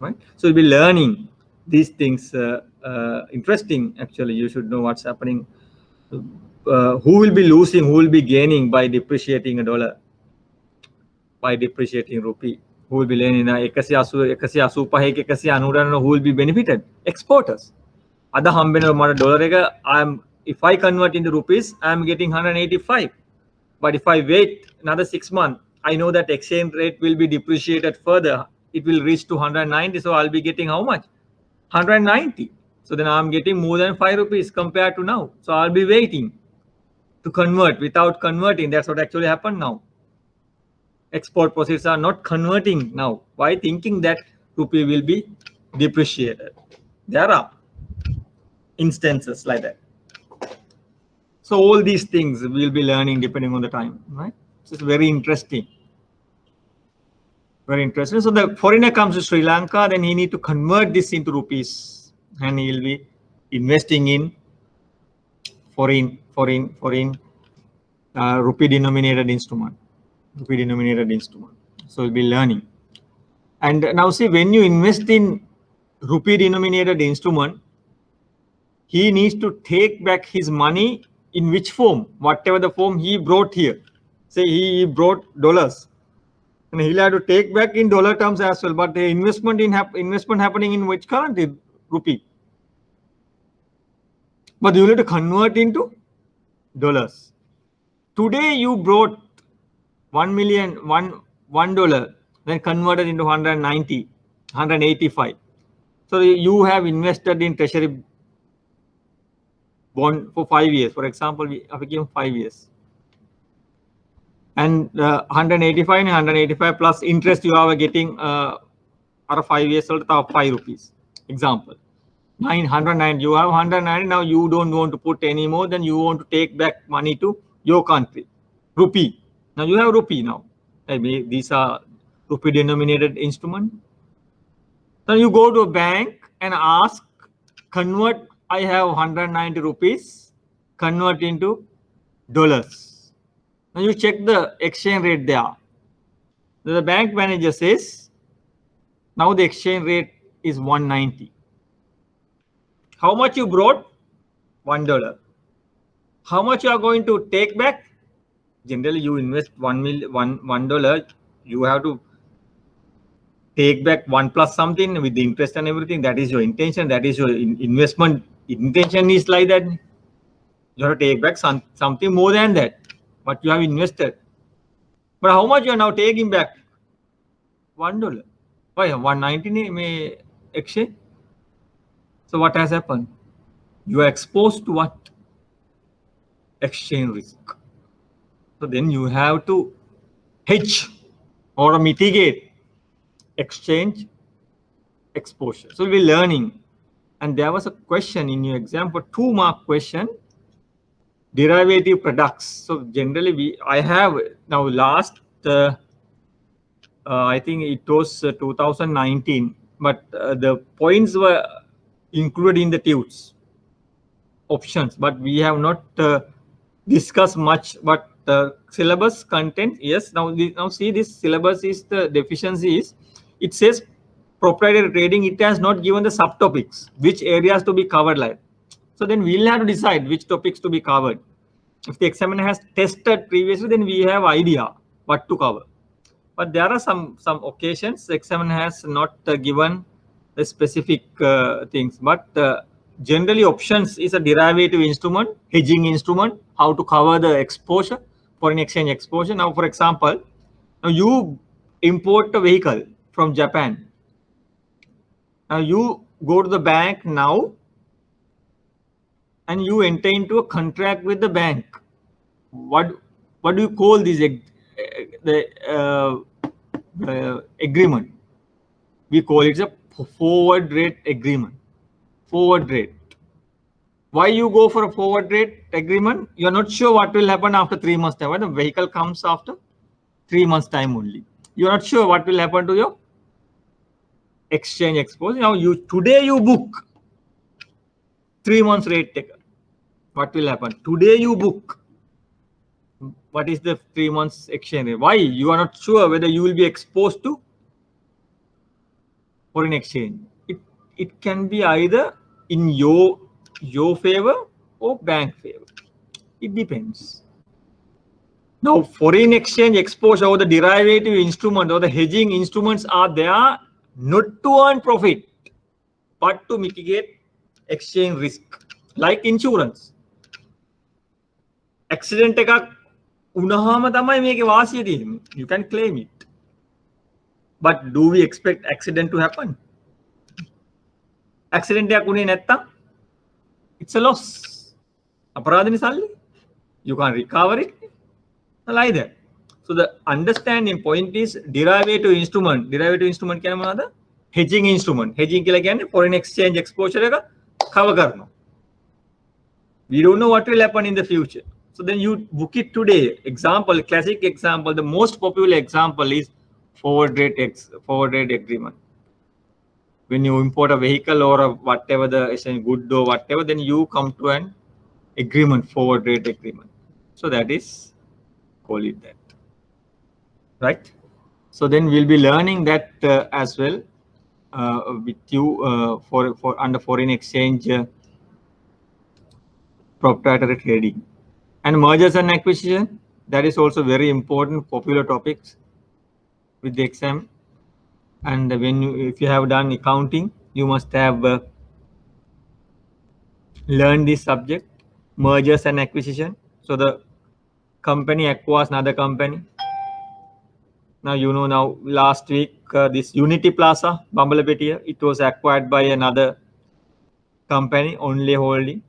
Right? So we'll be learning these things. Interesting, actually. You should know what's happening. Who will be losing, who will be gaining by depreciating a dollar, by depreciating rupee? Who will be learning? Who will be benefited? Exporters. Other dollar, if I convert into rupees, I'm getting 185. But if I wait another 6 months, I know that exchange rate will be depreciated further. It will reach to 190. So I'll be getting how much? 190. So then I'm getting more than 5 rupees compared to now. So I'll be waiting to convert. Without converting, that's what actually happened now. Export proceeds are not converting now. Why? Thinking that rupee will be depreciated. There are instances like that. So all these things we'll be learning depending on the time, right? So it's very interesting. Very interesting. So the foreigner comes to Sri Lanka, then he need to convert this into rupees, and he will be investing in foreign rupee denominated instrument. Rupee denominated instrument. So we'll be learning. And now see, when you invest in rupee denominated instrument, he needs to take back his money in which form? Whatever the form he brought here. Say he brought dollars, and he'll have to take back in dollar terms as well. But the investment happening in which currency? Rupee. But you will have to convert into dollars. Today you brought $1, then converted into 190, 185. So you have invested in treasury bond for 5 years. For example, we have given 5 years. And 185 and 185 plus interest you are getting are 5 years old, 5 rupees. Example. 909, you have 190, now you don't want to put any more, then you want to take back money to your country. Rupee. Now you have rupee now. I mean, these are rupee denominated instrument. Then you go to a bank and ask, convert, I have 190 rupees, convert into dollars. Now you check the exchange rate there. The bank manager says, now the exchange rate is 190. How much you brought? $1. How much you are going to take back? Generally, you invest $1, you have to take back 1 plus something with the interest and everything. That is your intention. That is your investment intention is like that. You have to take back something more than that, but you have invested. But how much you are now taking back? $1. Why? 190 may exchange. So what has happened? You are exposed to what? exchange risk. So then you have to hedge or mitigate exchange exposure. So we'll be learning. And there was a question in your exam for 2-mark question, derivative products. So generally I have now last, I think it was 2019, but the points were included in the TUTS options, but we have not discussed much. But syllabus content, yes. Now see, this syllabus is the deficiency is it says proprietary trading. It has not given the subtopics, which areas to be covered like. So then we'll have to decide which topics to be covered. If the examiner has tested previously, then we have idea what to cover. But there are some occasions the examiner has not given the specific things. But generally options is a derivative instrument, hedging instrument, how to cover the exposure, foreign exchange exposure. Now, for example, now you import a vehicle from Japan. Now you go to the bank now and you enter into a contract with the bank. What do you call this? The agreement. We call it a forward rate agreement. Forward rate. Why you go for a forward rate agreement? You are not sure what will happen after 3 months time. When the vehicle comes after 3 months time only, you are not sure what will happen to your exchange exposure. Now today you book 3 months rate taker. What will happen? Today you book. What is the 3 months exchange rate? Why? You are not sure whether you will be exposed to foreign exchange. It can be either in your favor or bank favor. It depends. Now, foreign exchange exposure or the derivative instrument or the hedging instruments are there not to earn profit, but to mitigate exchange risk, like insurance. Accident එකක් වුණාම තමයි මේකේ වාසිය තියෙන්නේ. You can claim it. But do we expect accident to happen? Accident එකක් වුණේ නැත්තම් it's a loss. අපරාධනේ සල්ලි. You can't recover it. Like that. So the understanding point is derivative instrument. Derivative instrument කියන්නේ මොනවද? Hedging instrument. Hedging කියලා කියන්නේ foreign exchange exposure එක cover කරනවා. We don't know what will happen in the future. So then you book it today. Example, classic example, the most popular example is forward rate agreement. When you import a vehicle or a whatever the good or whatever, then you come to an agreement, forward rate agreement. So that is, call it that, right? So then we'll be learning that as well with you for under foreign exchange proprietary trading. And mergers and acquisition, that is also very important, popular topics with the exam. And when if you have done accounting, you must have learned this subject, mergers and acquisition. So the company acquires another company. Now now last week this Unity Plaza, Bambalapitiya, it was acquired by another company, Only Holding.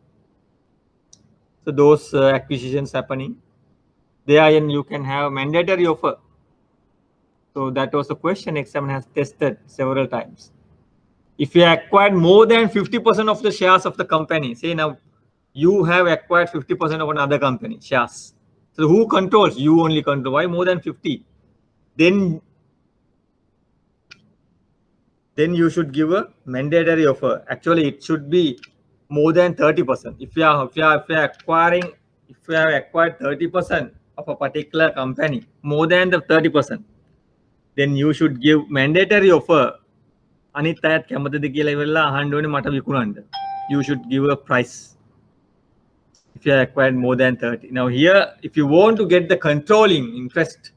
So those acquisitions happening there, and you can have mandatory offer. So that was the question examiner has tested several times. If you acquired more than 50% of the shares of the company, say now you have acquired 50% of another company shares. So who controls? You only control. Why more than 50? Then you should give a mandatory offer. Actually, it should be more than 30%. If you are acquired 30% of a particular company, more than the 30%, then you should give mandatory offer. You should give a price if you acquired more than 30. Now here, if you want to get the controlling interest,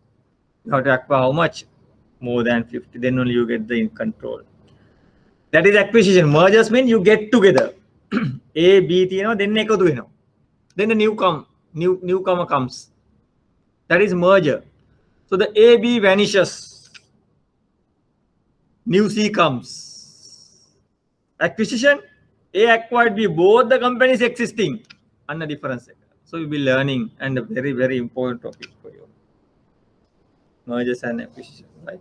you have to acquire how much? More than 50. Then only you get the control. That is acquisition. Mergers mean you get together. A, B, then then the newcomer comes. That is merger. So the A, B vanishes. New C comes. Acquisition, A acquired B, both the companies existing. And the difference. So you'll be learning, and a very, very important topic for you. Mergers and acquisitions, right?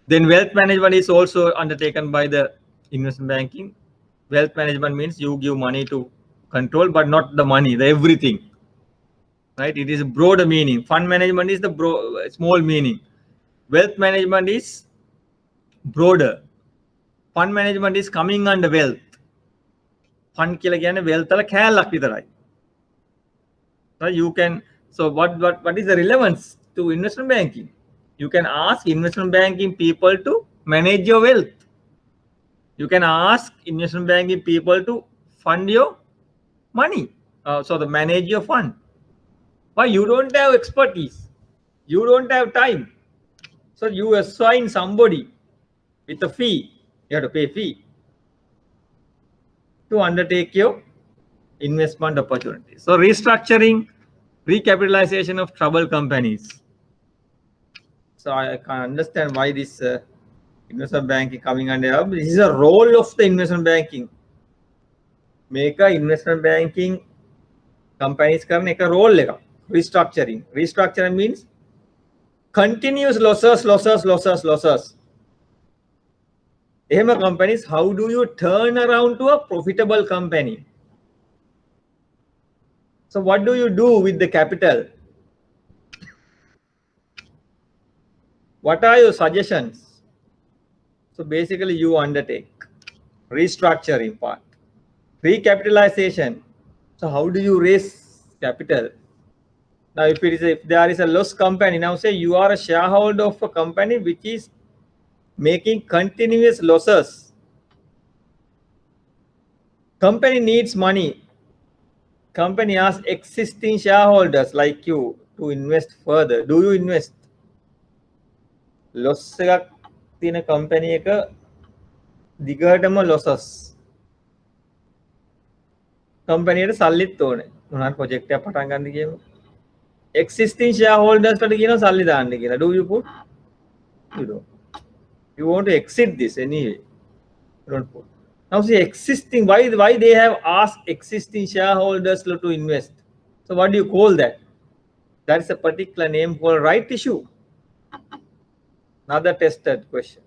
Then wealth management is also undertaken by the investment banking. Wealth management means you give money to control, but not the money, the everything. Right? It is a broader meaning. Fund management is the small meaning. Wealth management is broader. Fund management is coming under wealth. Fund කියලා කියන්නේ wealth වල කෑල්ලක් විතරයි. So you can, so what is the relevance to investment banking? You can ask investment banking people to manage your wealth. You can ask investment banking people to fund your money. So the manage your fund. Why? You don't have expertise. You don't have time. So you assign somebody with a fee. You have to pay fee to undertake your investment opportunities. So restructuring, recapitalization of troubled companies. So I can understand why this investment banking coming under. This is a role of the investment banking. Make a investment banking companies කරන එක role එක. Restructuring. Restructuring means continuous losses. එහෙම companies, how do you turn around to a profitable company? So what do you do with the capital? What are your suggestions? So basically you undertake restructuring part, recapitalization. So how do you raise capital? Now if there is a loss company, now say you are a shareholder of a company which is making continuous losses. Company needs money. Company asks existing shareholders like you to invest further. Do you invest? Loss එකක් තියෙන company එක දිගටම losses. Company එකට සල්ලිත් ඕනේ. මොනවාරි project එකක් පටන් ගන්න කියමු. Existing shareholders ට කියනවා සල්ලි දාන්න කියලා. Do you put? You don't. You want to exit this anyway. You don't put. Now see existing, why they have asked existing shareholders to invest? So what do you call that? That is a particular name for right issue. Another tested question.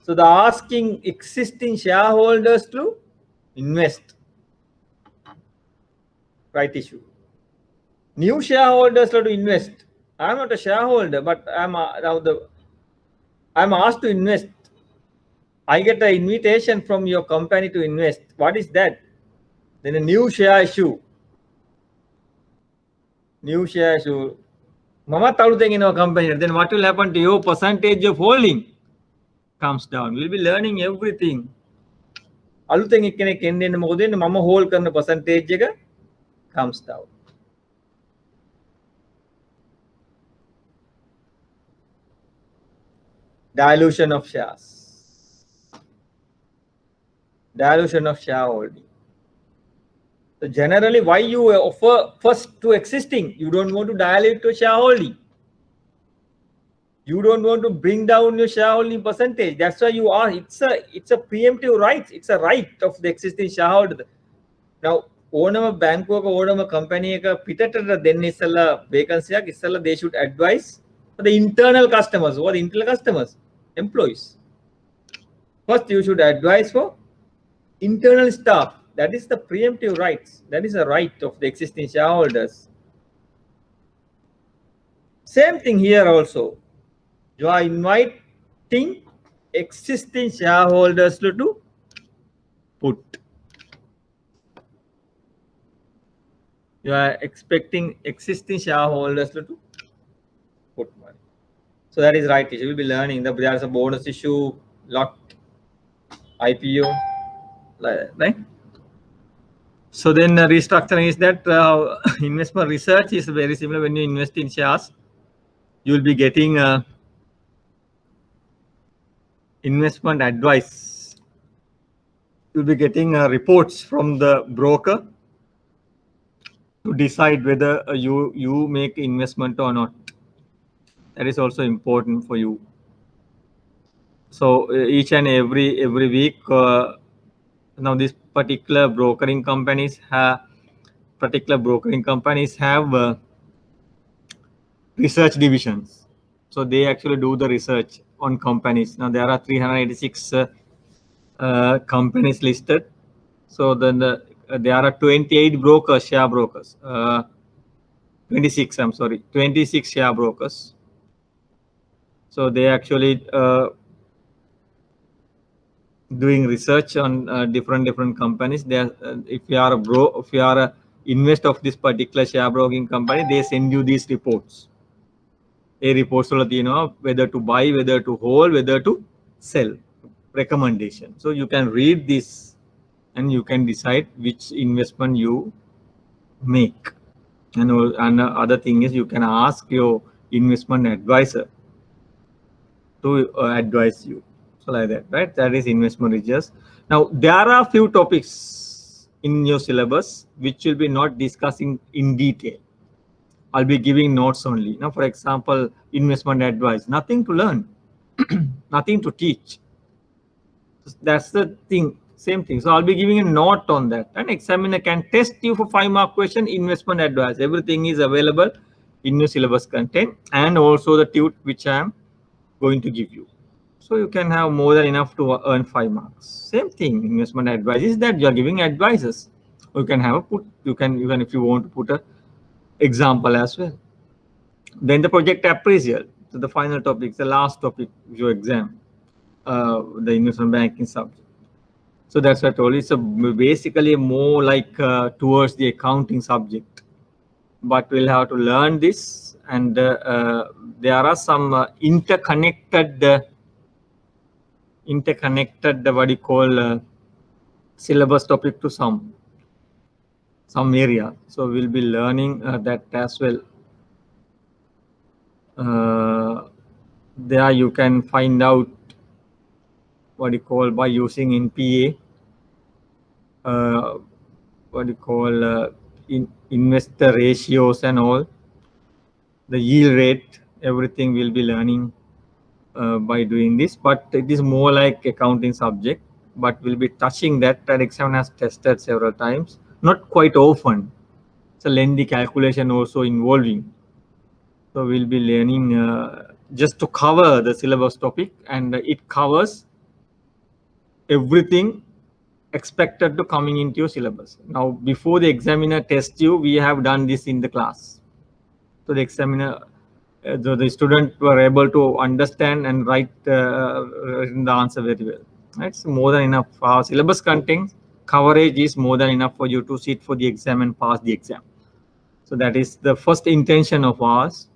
So the asking existing shareholders to invest, right issue. New shareholders to invest. I am not a shareholder, but I'm asked to invest. I get an invitation from your company to invest. What is that? Then a new share issue. New share issue. Mama talutheng in our company. Then what will happen to your percentage of holding? Comes down. We'll be learning everything. Alutheng ekkenek enne මොකද වෙන්නේ? මම hold කරන percentage එක comes down. Dilution of shares. Dilution of shareholding. So generally, why you offer first to existing? You don't want to dilute your shareholding. You don't want to bring down your shareholding percentage. That's why you are. It's a preemptive right. It's a right of the existing shareholder. Now, ඕනම බැංකුවක ඕනම company එක පිටතට දෙන්න ඉස්සලා vacancy එකක් ඉස්සලා they should advise for the internal customers. What internal customers? Employees. First, you should advise for internal staff. That is the preemptive rights. That is a right of the existing shareholders. Same thing here also. You are inviting existing shareholders to put. You are expecting existing shareholders to put money. So that is right issue. We'll be learning that there is a bonus issue, lot, IPO, like that, right? So then restructuring is that investment research is very similar. When you invest in shares, you will be getting investment advice. You'll be getting reports from the broker to decide whether you make investment or not. That is also important for you. So each and every week, now these particular brokering companies particular brokering companies have research divisions. So they actually do the research on companies. Now there are 386 companies listed. So then there are 28 brokers, share brokers. 26, I'm sorry, 26 share brokers. So they actually doing research on different companies. If you are a investor of this particular share broking company, they send you these reports. A report, whether to buy, whether to hold, whether to sell, recommendation. So you can read this and you can decide which investment you make. And other thing is you can ask your investment advisor to advise you. So like that, right? That is investment research. Now there are a few topics in your syllabus which will be not discussing in detail. I'll be giving notes only. Now, for example, investment advice, nothing to learn, nothing to teach. That's the thing, same thing. So I'll be giving a note on that. An examiner can test you for 5-mark question, investment advice. Everything is available in your syllabus content and also the tute which I am going to give you. So you can have more than enough to earn 5 marks. Same thing, investment advice is that you are giving advices. You can have a put, you can if you want to put a example as well. Then the project appraisal. So the final topic, the last topic of your exam, the investment banking subject. So that's what I told you. It's basically more like towards the accounting subject. But we'll have to learn this, and there are some interconnected what you call syllabus topic to some area. So we'll be learning that as well. There you can find out what you call by using NPA, what you call investor ratios and all, the yield rate, everything we'll be learning by doing this. But it is more like accounting subject, but we'll be touching that examiner has tested several times, not quite often. It's a lengthy calculation also involving. So we'll be learning just to cover the syllabus topic, and it covers everything expected to coming into your syllabus. Now, before the examiner tests you, we have done this in the class. So the examiner, the student were able to understand and write the answer very well. It's more than enough. Our syllabus content coverage is more than enough for you to sit for the exam and pass the exam. So that is the first intention of ours.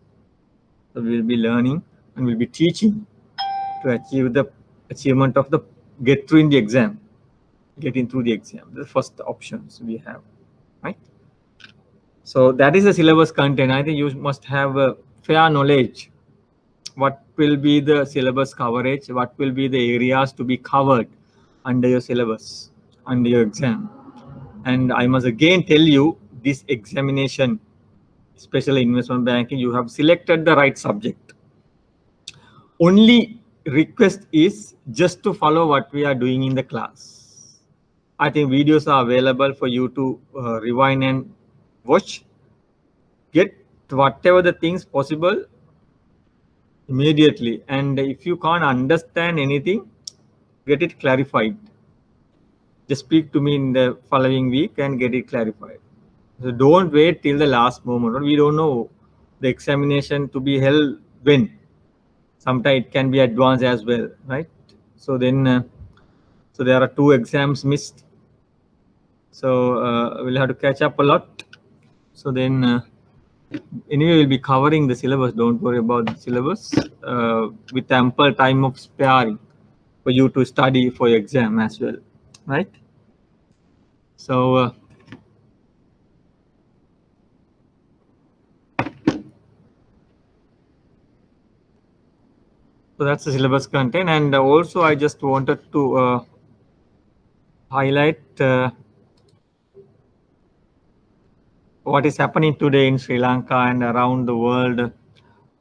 So we'll be learning and we'll be teaching to achieve the achievement of the get through in the exam, getting through the exam. The first options we have, right? So that is the syllabus content. I think you must have a fair knowledge. What will be the syllabus coverage? What will be the areas to be covered under your syllabus, under your exam? And I must again tell you, this examination, especially investment banking, you have selected the right subject. Only request is just to follow what we are doing in the class. I think videos are available for you to rewind and watch. Get whatever the things possible immediately. And if you can't understand anything, get it clarified. Just speak to me in the following week and get it clarified. So don't wait till the last moment. We don't know the examination to be held when. Sometimes it can be advanced as well, right? So then, so there are 2 exams missed. So we'll have to catch up a lot. So then, anyway, we'll be covering the syllabus. Don't worry about the syllabus with ample time of sparing for you to study for your exam as well, right? So so that's the syllabus content. And also I just wanted to highlight what is happening today in Sri Lanka and around the world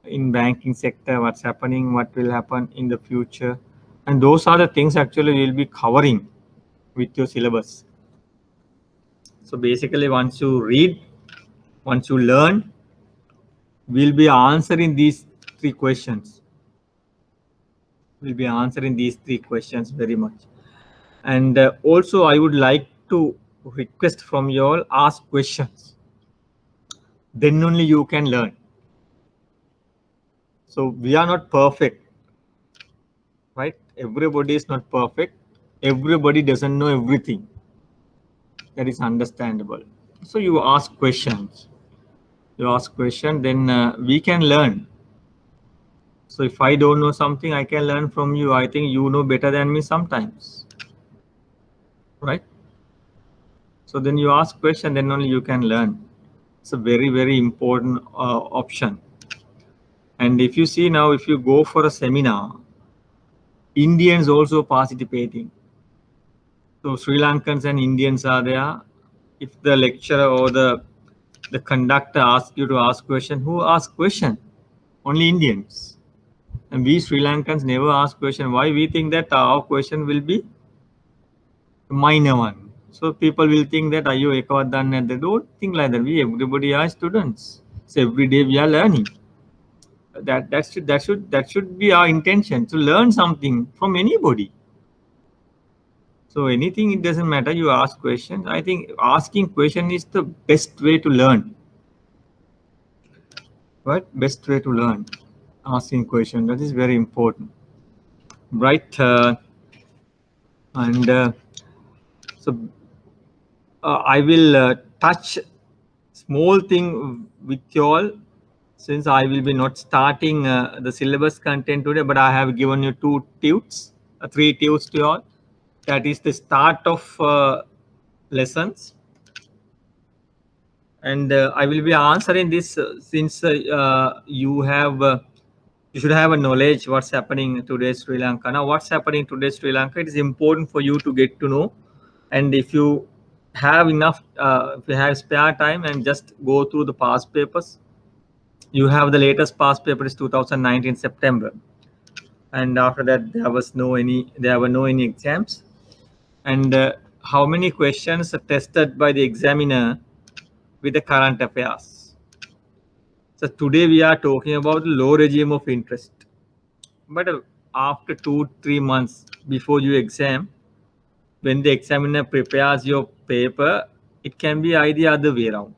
in banking sector, what's happening, what will happen in the future. And those are the things actually we'll be covering with your syllabus. So basically, once you read, once you learn, we'll be answering these three questions. We'll be answering these three questions very much. And also, I would like to request from you all, ask questions. Then only you can learn. So we are not perfect, right? Everybody is not perfect. Everybody doesn't know everything. That is understandable. So you ask questions. You ask question, then we can learn. So if I don't know something, I can learn from you. I think you know better than me sometimes, right? So then you ask question, then only you can learn. It's a very, very important option. And if you see now, if you go for a seminar, Indians also participating. So Sri Lankans and Indians are there. If the lecturer or the conductor asks you to ask question, who asks question? Only Indians. And we Sri Lankans never ask question. Why? We think that our question will be minor one. So people will think that ayo ekawat danne nadda. Don't think like that. We everybody are students. So every day we are learning. That should be our intention, to learn something from anybody. So anything, it doesn't matter. You ask questions. I think asking question is the best way to learn. Right? Best way to learn. Asking question. That is very important. Right? So I will touch small thing with you all, since I will be not starting the syllabus content today, but I have given you two tunes, three tunes to you all. That is the start of lessons. And I will be answering this since you should have a knowledge what's happening today Sri Lanka. Now, what's happening today Sri Lanka, it is important for you to get to know. And if you have enough, if you have spare time, and just go through the past papers. You have the latest past paper is 2019 September, and after that there were no any exams. And how many questions are tested by the examiner with the current affairs? So today we are talking about low regime of interest. But after 2-3 months before you exam, when the examiner prepares your paper, it can be the other way around.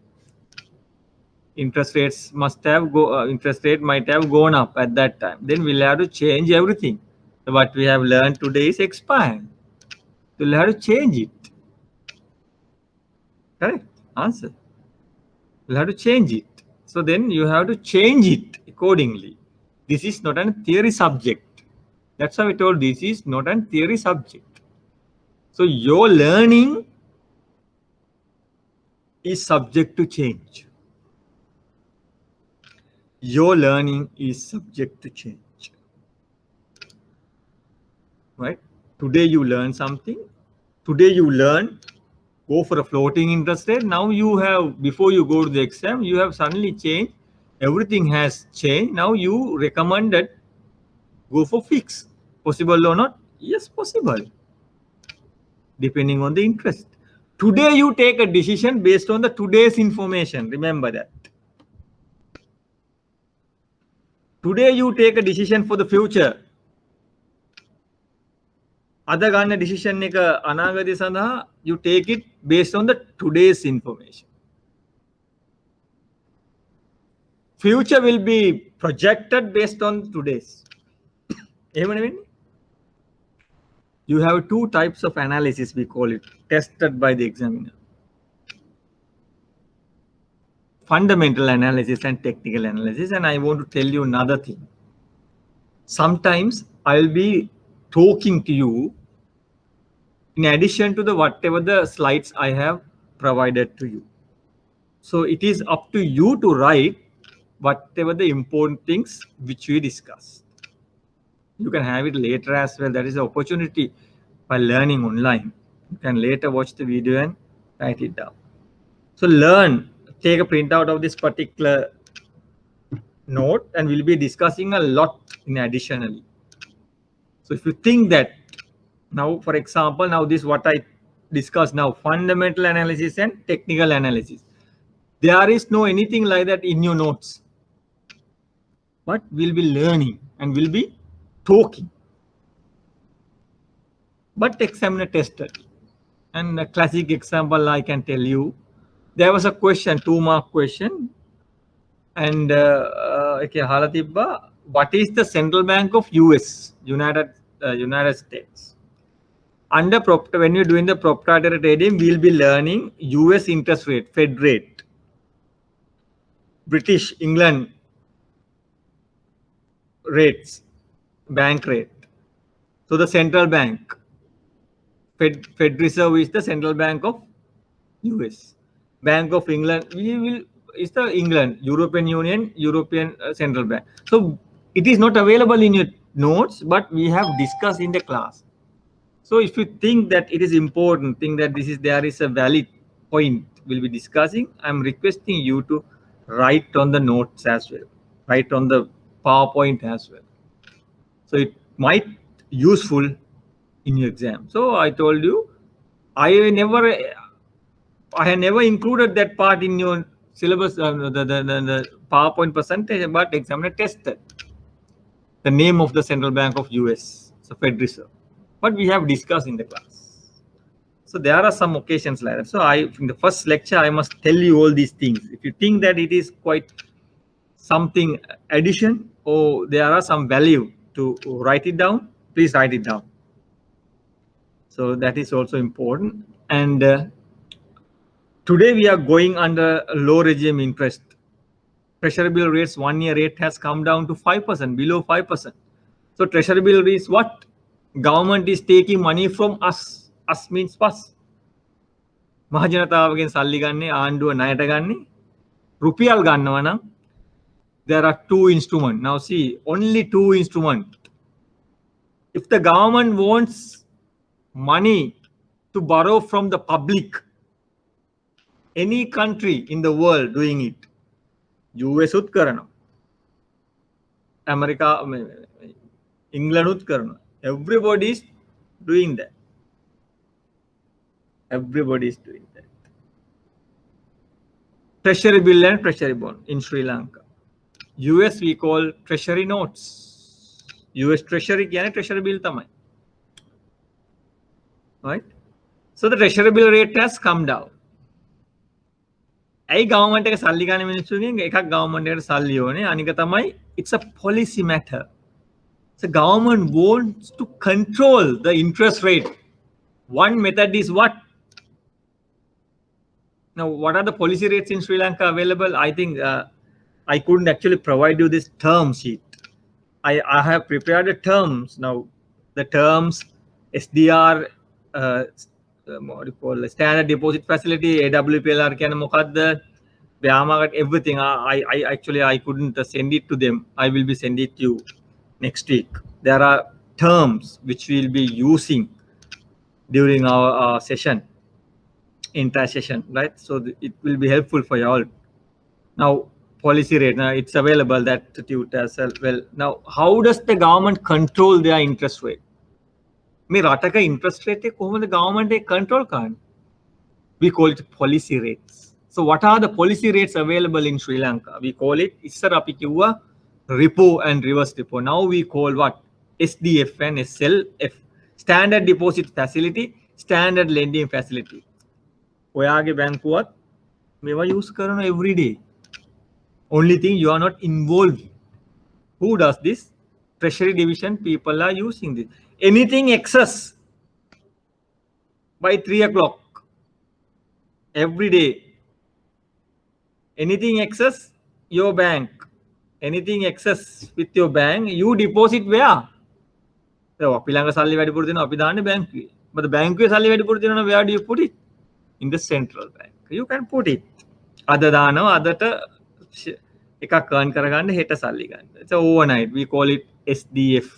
Interest rates interest rate might have gone up at that time. Then we'll have to change everything. So what we have learned today is expired. We'll have to change it. Correct? Answer. We'll have to change it. So then you have to change it accordingly. This is not a theory subject. That's how I told, this is not a theory subject. So your learning is subject to change. Your learning is subject to change. Right? Today you learn something. Today you learn, go for a floating interest rate. Now you have, before you go to the exam, you have suddenly changed. Everything has changed. Now you recommended go for fixed. Possible or not? Yes, possible. Depending on the interest. Today you take a decision based on the today's information. Remember that. Today you take a decision for the future. අද ගන්න decision එක අනාගතය සඳහා, you take it based on the today's information. Future will be projected based on today's. එහෙම නෙවෙන්නේ. You have two types of analysis, we call it, tested by the examiner. Fundamental analysis and technical analysis. And I want to tell you another thing. Sometimes I'll be talking to you in addition to the whatever the slides I have provided to you. So it is up to you to write whatever the important things which we discussed. You can have it later as well. That is the opportunity by learning online. You can later watch the video and write it down. So learn, take a printout of this particular note, and we'll be discussing a lot in additionally. So if you think that now, for example, now this what I discuss now fundamental analysis and technical analysis. There is no anything like that in your notes, but we'll be learning and we'll be talking, but examiner tested. And a classic example I can tell you, there was a question, 2-mark question, and what is the central bank of US, United States? Under when you're doing the proprietary trading, we'll be learning US interest rate, Fed rate, British, England rates, bank rate. So the central bank, Fed Reserve is the central bank of US. Bank of England, is the England, European Union, European Central Bank. So it is not available in your notes, but we have discussed in the class. So if you think that it is important, think that there is a valid point we'll be discussing, I'm requesting you to write on the notes as well, write on the PowerPoint as well. So it might useful in your exam. So I told you, I had never included that part in your syllabus, the PowerPoint percentage, but examiner tested the name of the central bank of US, so Fed Reserve. But we have discussed in the class. So there are some occasions like that. So in the first lecture, I must tell you all these things. If you think that it is quite something addition or there are some value to write it down, please write it down. So that is also important. And today we are going under low regime interest. Treasury bill rates, 1-year rate has come down to 5%, below 5%. So treasury bill is what? Government is taking money from us. Us means us. මහජනතාවගෙන් සල්ලි ගන්නේ ආණ්ඩුව ණයට ගන්නේ රුපියල් ගන්නවා නම් there are 2 instruments. Now see, only 2 instruments. If the government wants money to borrow from the public, any country in the world doing it, US උත් කරනවා, America, England උත් කරනවා. Everybody is doing that. Everybody is doing that. Treasury bill and treasury bond in Sri Lanka. US we call treasury notes. US treasury කියන්නේ treasury bill තමයි. Right? So the treasury bill rate has come down. ඇයි government එක සල්ලි ගන්න මිනිස්සුන්ගෙන් එකක් government එකට සල්ලි ඕනේ, අනික තමයි it's a policy matter. So government wants to control the interest rate. One method is what? Now, what are the policy rates in Sri Lanka available? I think I couldn't actually provide you this term sheet. I have prepared the terms. Now, the terms SDR, what do you call it? Standard deposit facility, AWPLR, everything. I couldn't send it to them. I will be sending it to you next week. There are terms which we'll be using during our session, entire session, right? So it will be helpful for you all. Now, policy rate, now it's available, that tutor as well. Now, how does the government control their interest rate? මේ රටක interest rate එක කොහොමද government එක control කරන්නේ? We call it policy rates. So what are the policy rates available in Sri Lanka? We call it, ඉස්සර අපි කිව්වා repo and reverse repo. Now we call what? SDF and SLF. Standard deposit facility, standard lending facility. ඔයාගේ බැංකුවත් මේවා use කරන every day. Only thing you are not involved. Who does this? Treasury division people are using this. Anything excess by 3 o'clock every day. Anything excess, your bank. Anything excess with your bank, you deposit where? But the bank where do you put it? In the central bank. You can put it. Other than it's overnight. We call it SDF.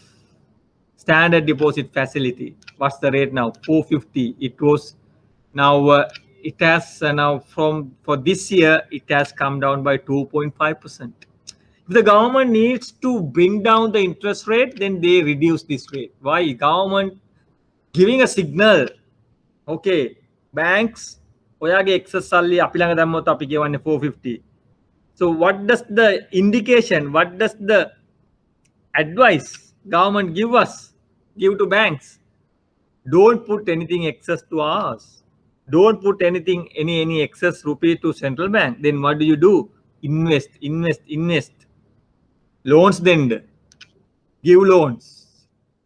Standard deposit facility. What's the rate now? 450. It was now. It has now for this year. It has come down by 2.5%. If the government needs to bring down the interest rate, then they reduce this rate. Why? Government giving a signal. Okay, banks ඔයාගේ excess සල්ලි අපි ළඟ දැම්මොත් අපි කියවන්නේ 450. So what does the indication, what does the advice government give to banks? Don't put anything excess to us. Don't put anything, any excess rupee to central bank. Then what do? Invest. Loans then. Give loans.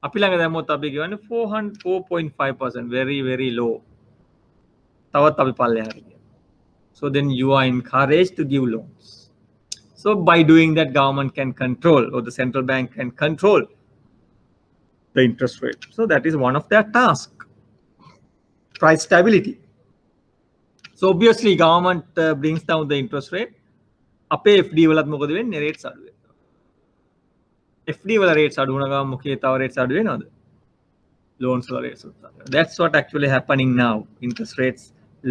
අපි ළඟ දැම්මොත් අපි කියවන්නේ 4.5%, very low. තවත් අපි පල්ලෙහාට ගියා. So then you are encouraged to give loans. So by doing that, government can control, or the central bank can control the interest rate. So that is one of their tasks. Price stability. So obviously government brings down the interest rate. අපේ FD වලත් මොකද වෙන්නේ? rates අඩු වෙනවා. FD වල rates අඩු වුණ ගමන් මොකේ තව rates අඩු වෙනවද? Loans වල rates අඩු වෙනවා. That's what actually happening now. Interest rates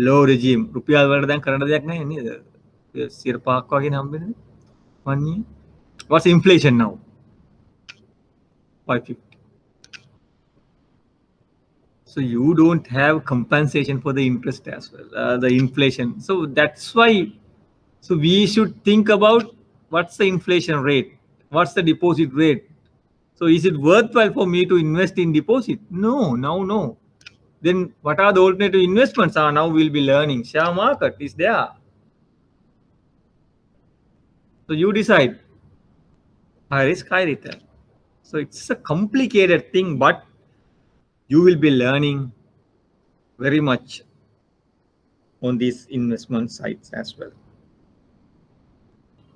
low regime. රුපියල් වලට දැන් කරන්න දෙයක් නැහැ නේද? 5ක් වගේ හම්බෙන්නේ. 1 year. What's inflation now? 550. So you don't have compensation for the interest as well, the inflation. So that's why, so we should think about what's the inflation rate, what's the deposit rate. So is it worthwhile for me to invest in deposit? No. Then what are the alternative investments? Now we'll be learning. Share market is there. So you decide. High risk, high return. So it's a complicated thing, but you will be learning very much on these investment sites as well,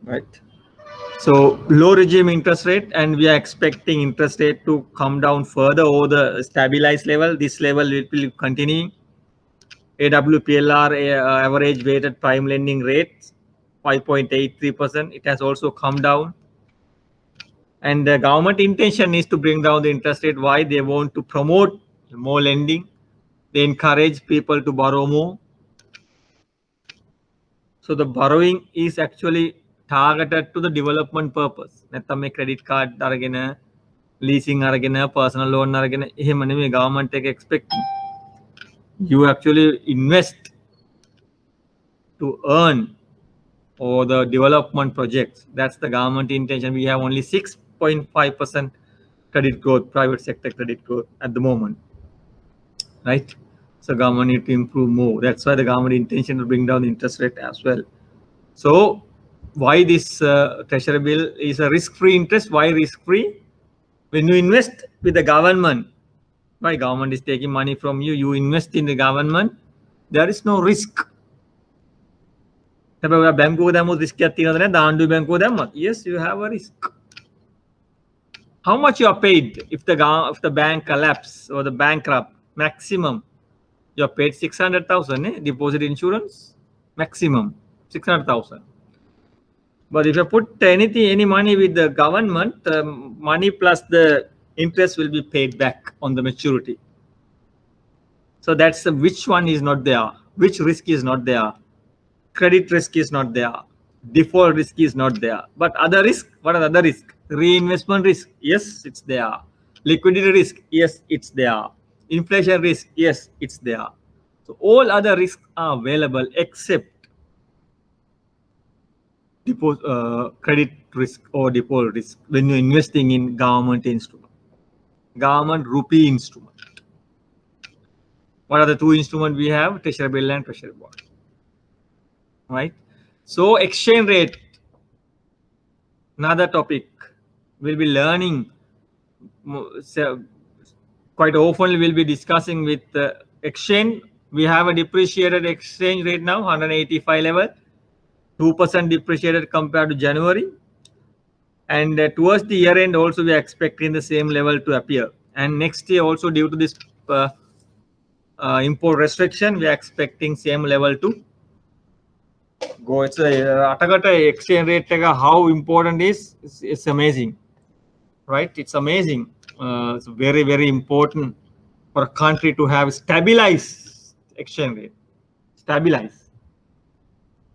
right? So low regime interest rate, and we are expecting interest rate to come down further over the stabilized level. This level will be continuing. AWPLR average weighted prime lending rate 5.83%. It has also come down. And the government intention is to bring down the interest rate. Why? They want to promote more lending. They encourage people to borrow more. So the borrowing is actually targeted to the development purpose. නැත්තම් මේ credit card අරගෙන, leasing අරගෙන, personal loan අරගෙන එහෙම නෙමෙයි government එක expecting. You actually invest to earn or the development projects. That's the government intention. We have only 6.5% credit growth, private sector credit growth at the moment, right? So government need to improve more. That's why the government intention to bring down the interest rate as well. So why this treasury bill is a risk-free interest? Why risk-free? When you invest with the government, why government is taking money from you, you invest in the government, there is no risk. Yes, you have a risk. How much you are paid if the bank collapse or the bankrupt? Maximum you are paid 600,000 deposit insurance, maximum 600,000. But if you put any money with the government, money plus the interest will be paid back on the maturity. So that's which one is not there, which risk is not there. Credit risk is not there, default risk is not there, but other risk, what are the other risk? Reinvestment risk, yes, it's there. Liquidity risk, yes, it's there. Inflation risk, yes, it's there. So all other risks are available except credit risk or default risk when you're investing in government instrument, government rupee instrument. What are the two instruments we have? Treasury bill and treasury bond, right? So exchange rate, another topic we'll be learning quite often. We'll be discussing with exchange. We have a depreciated exchange rate now, 185 level, 2% depreciated compared to January. And towards the year end also we are expecting the same level to appear. And next year also, due to this import restriction, we are expecting same level to go. It's a exchange rate, how important it's amazing, right? It's amazing. It's very important for a country to have stabilized exchange rate. Stabilize,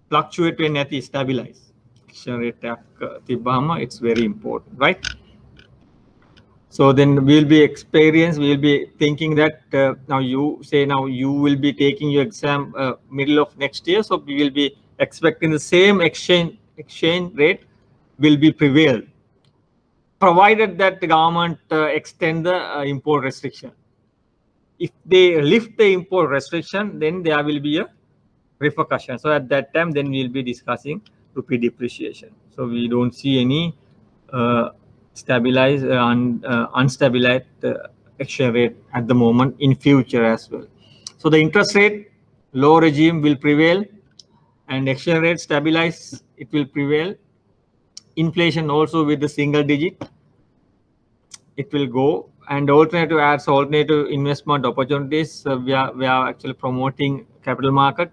fluctuate when at stabilize exchange rate. It's very important, right? So then we'll be thinking that now you will be taking your exam middle of next year. So we will be expecting the same exchange rate will be prevailed, provided that the government extend the import restriction. If they lift the import restriction, then there will be a repercussion. So at that time, then we'll be discussing rupee depreciation. So we don't see any stabilized unstabilized exchange rate at the moment in future as well. So the interest rate low regime will prevail, and exchange rate stabilize, it will prevail. Inflation also with the single digit, it will go. And alternative investment opportunities. We are actually promoting capital market.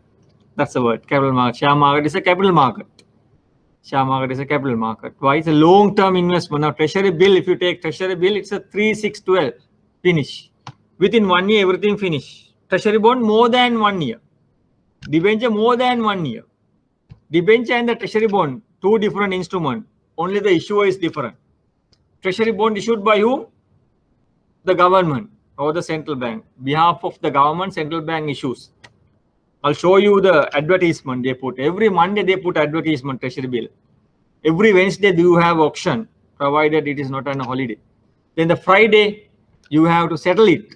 That's the word, capital market. Share market is a capital market. Share market is a capital market. Why? It's a long-term investment. Now, treasury bill, if you take treasury bill, it's a 3, 6, 12 finish. Within 1 year, everything finish. Treasury bond more than 1 year. Debenture more than 1 year. Debenture and the treasury bond, two different instruments. Only the issuer is different. Treasury bond issued by whom? The government or the central bank. Behalf of the government, central bank issues. I'll show you the advertisement they put. Every Monday they put advertisement, treasury bill. Every Wednesday you have auction, provided it is not on a holiday. Then the Friday you have to settle it.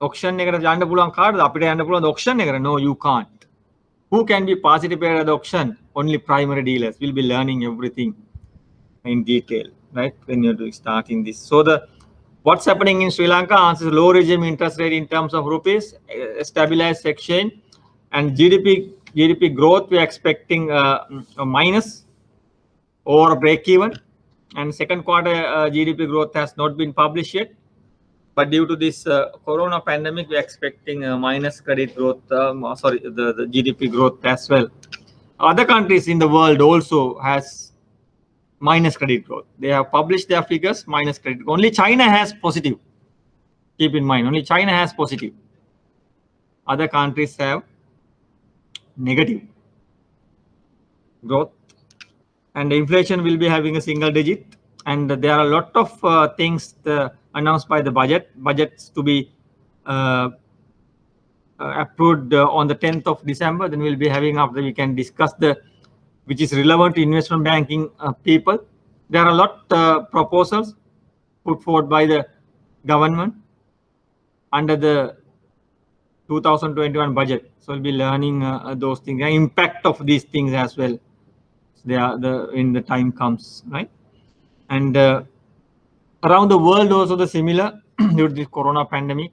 Auction eකට යන්න පුළුවන් කාටද? අපිට යන්න පුළුවන් auction එකට? No, you can't. Who can be participated at the auction? Only primary dealers. Will be learning everything in detail, right? When you're starting this. So what's happening in Sri Lanka? Answers low regime interest rate in terms of rupees, stabilized exchange, and GDP growth. We are expecting a minus or a break even. And second quarter GDP growth has not been published yet. But due to this corona pandemic, we are expecting a minus credit growth, the GDP growth as well. Other countries in the world also has minus credit growth. They have published their figures, minus credit. Only China has positive. Keep in mind, only China has positive. Other countries have negative growth. And the inflation will be having a single digit. And there are a lot of things announced by the budgets to be approved on the 10th of December. Then we'll be having, after we can discuss which is relevant to investment banking people. There are a lot proposals put forward by the government under the 2021 budget. So we'll be learning those things, the impact of these things as well. They are in the time comes, right? And around the world also the similar due to the corona pandemic.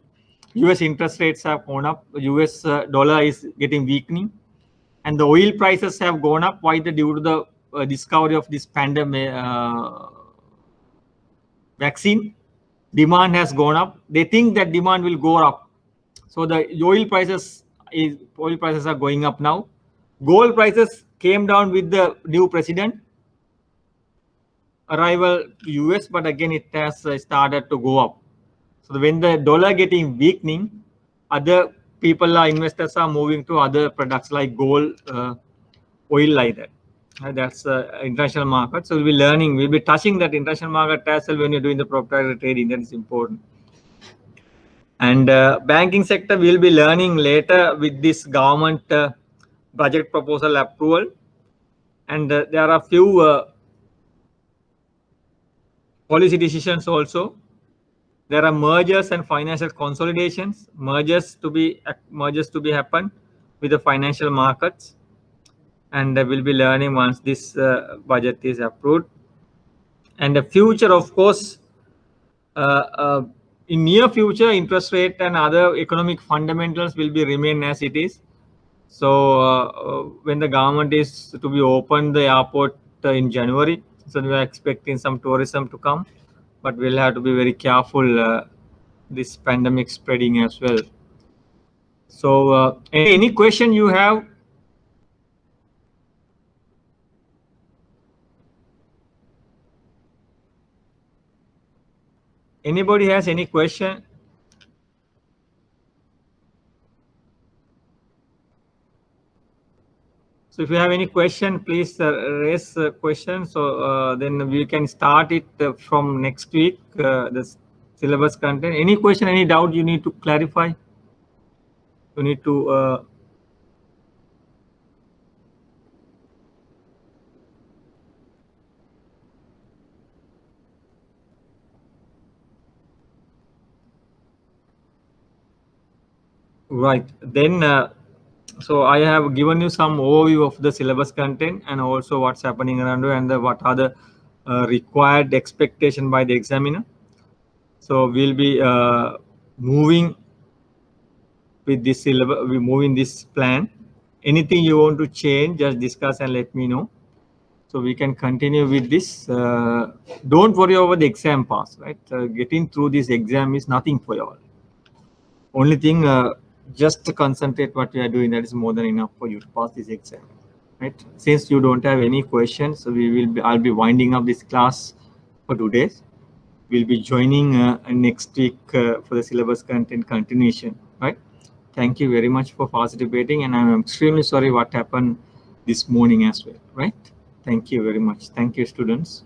US interest rates have gone up. US dollar is getting weakening, and the oil prices have gone up. Why? Due to the discovery of this pandemic vaccine, demand has gone up. They think that demand will go up, so the oil prices are going up now. Gold prices came down with the new president arrival to US, but again it has started to go up. So when the dollar getting weakening, other investors are moving to other products like gold, oil, like that. That's international market. So we'll be touching that international market as well when you're doing the proprietary trading. That is important. And banking sector will be learning later with this government budget proposal approval. And there are few policy decisions also. There are mergers and financial consolidations, mergers to be happen with the financial markets, and we'll be learning once this budget is approved. And the future, of course, in near future, interest rate and other economic fundamentals will be remain as it is. So when the government is to be open the airport in January, so we are expecting some tourism to come, but we'll have to be very careful this pandemic spreading as well. So any question you have? Anybody has any question? So if you have any question, please raise a question. So then we can start it from next week, the syllabus content. Any question, any doubt you need to clarify? You need to right. Then so I have given you some overview of the syllabus content and also what's happening around you and what are the required expectation by the examiner. So we'll be moving with this syllabus, we move in this plan. Anything you want to change, just discuss and let me know. So we can continue with this. Don't worry over the exam pass, right? Getting through this exam is nothing for you all. Only thing, just concentrate what you are doing. That is more than enough for you to pass this exam, right? Since you don't have any questions, so I'll be winding up this class for 2 days. We'll be joining next week for the syllabus content continuation, right? Thank you very much for participating, and I'm extremely sorry what happened this morning as well, right? Thank you very much. Thank you, students.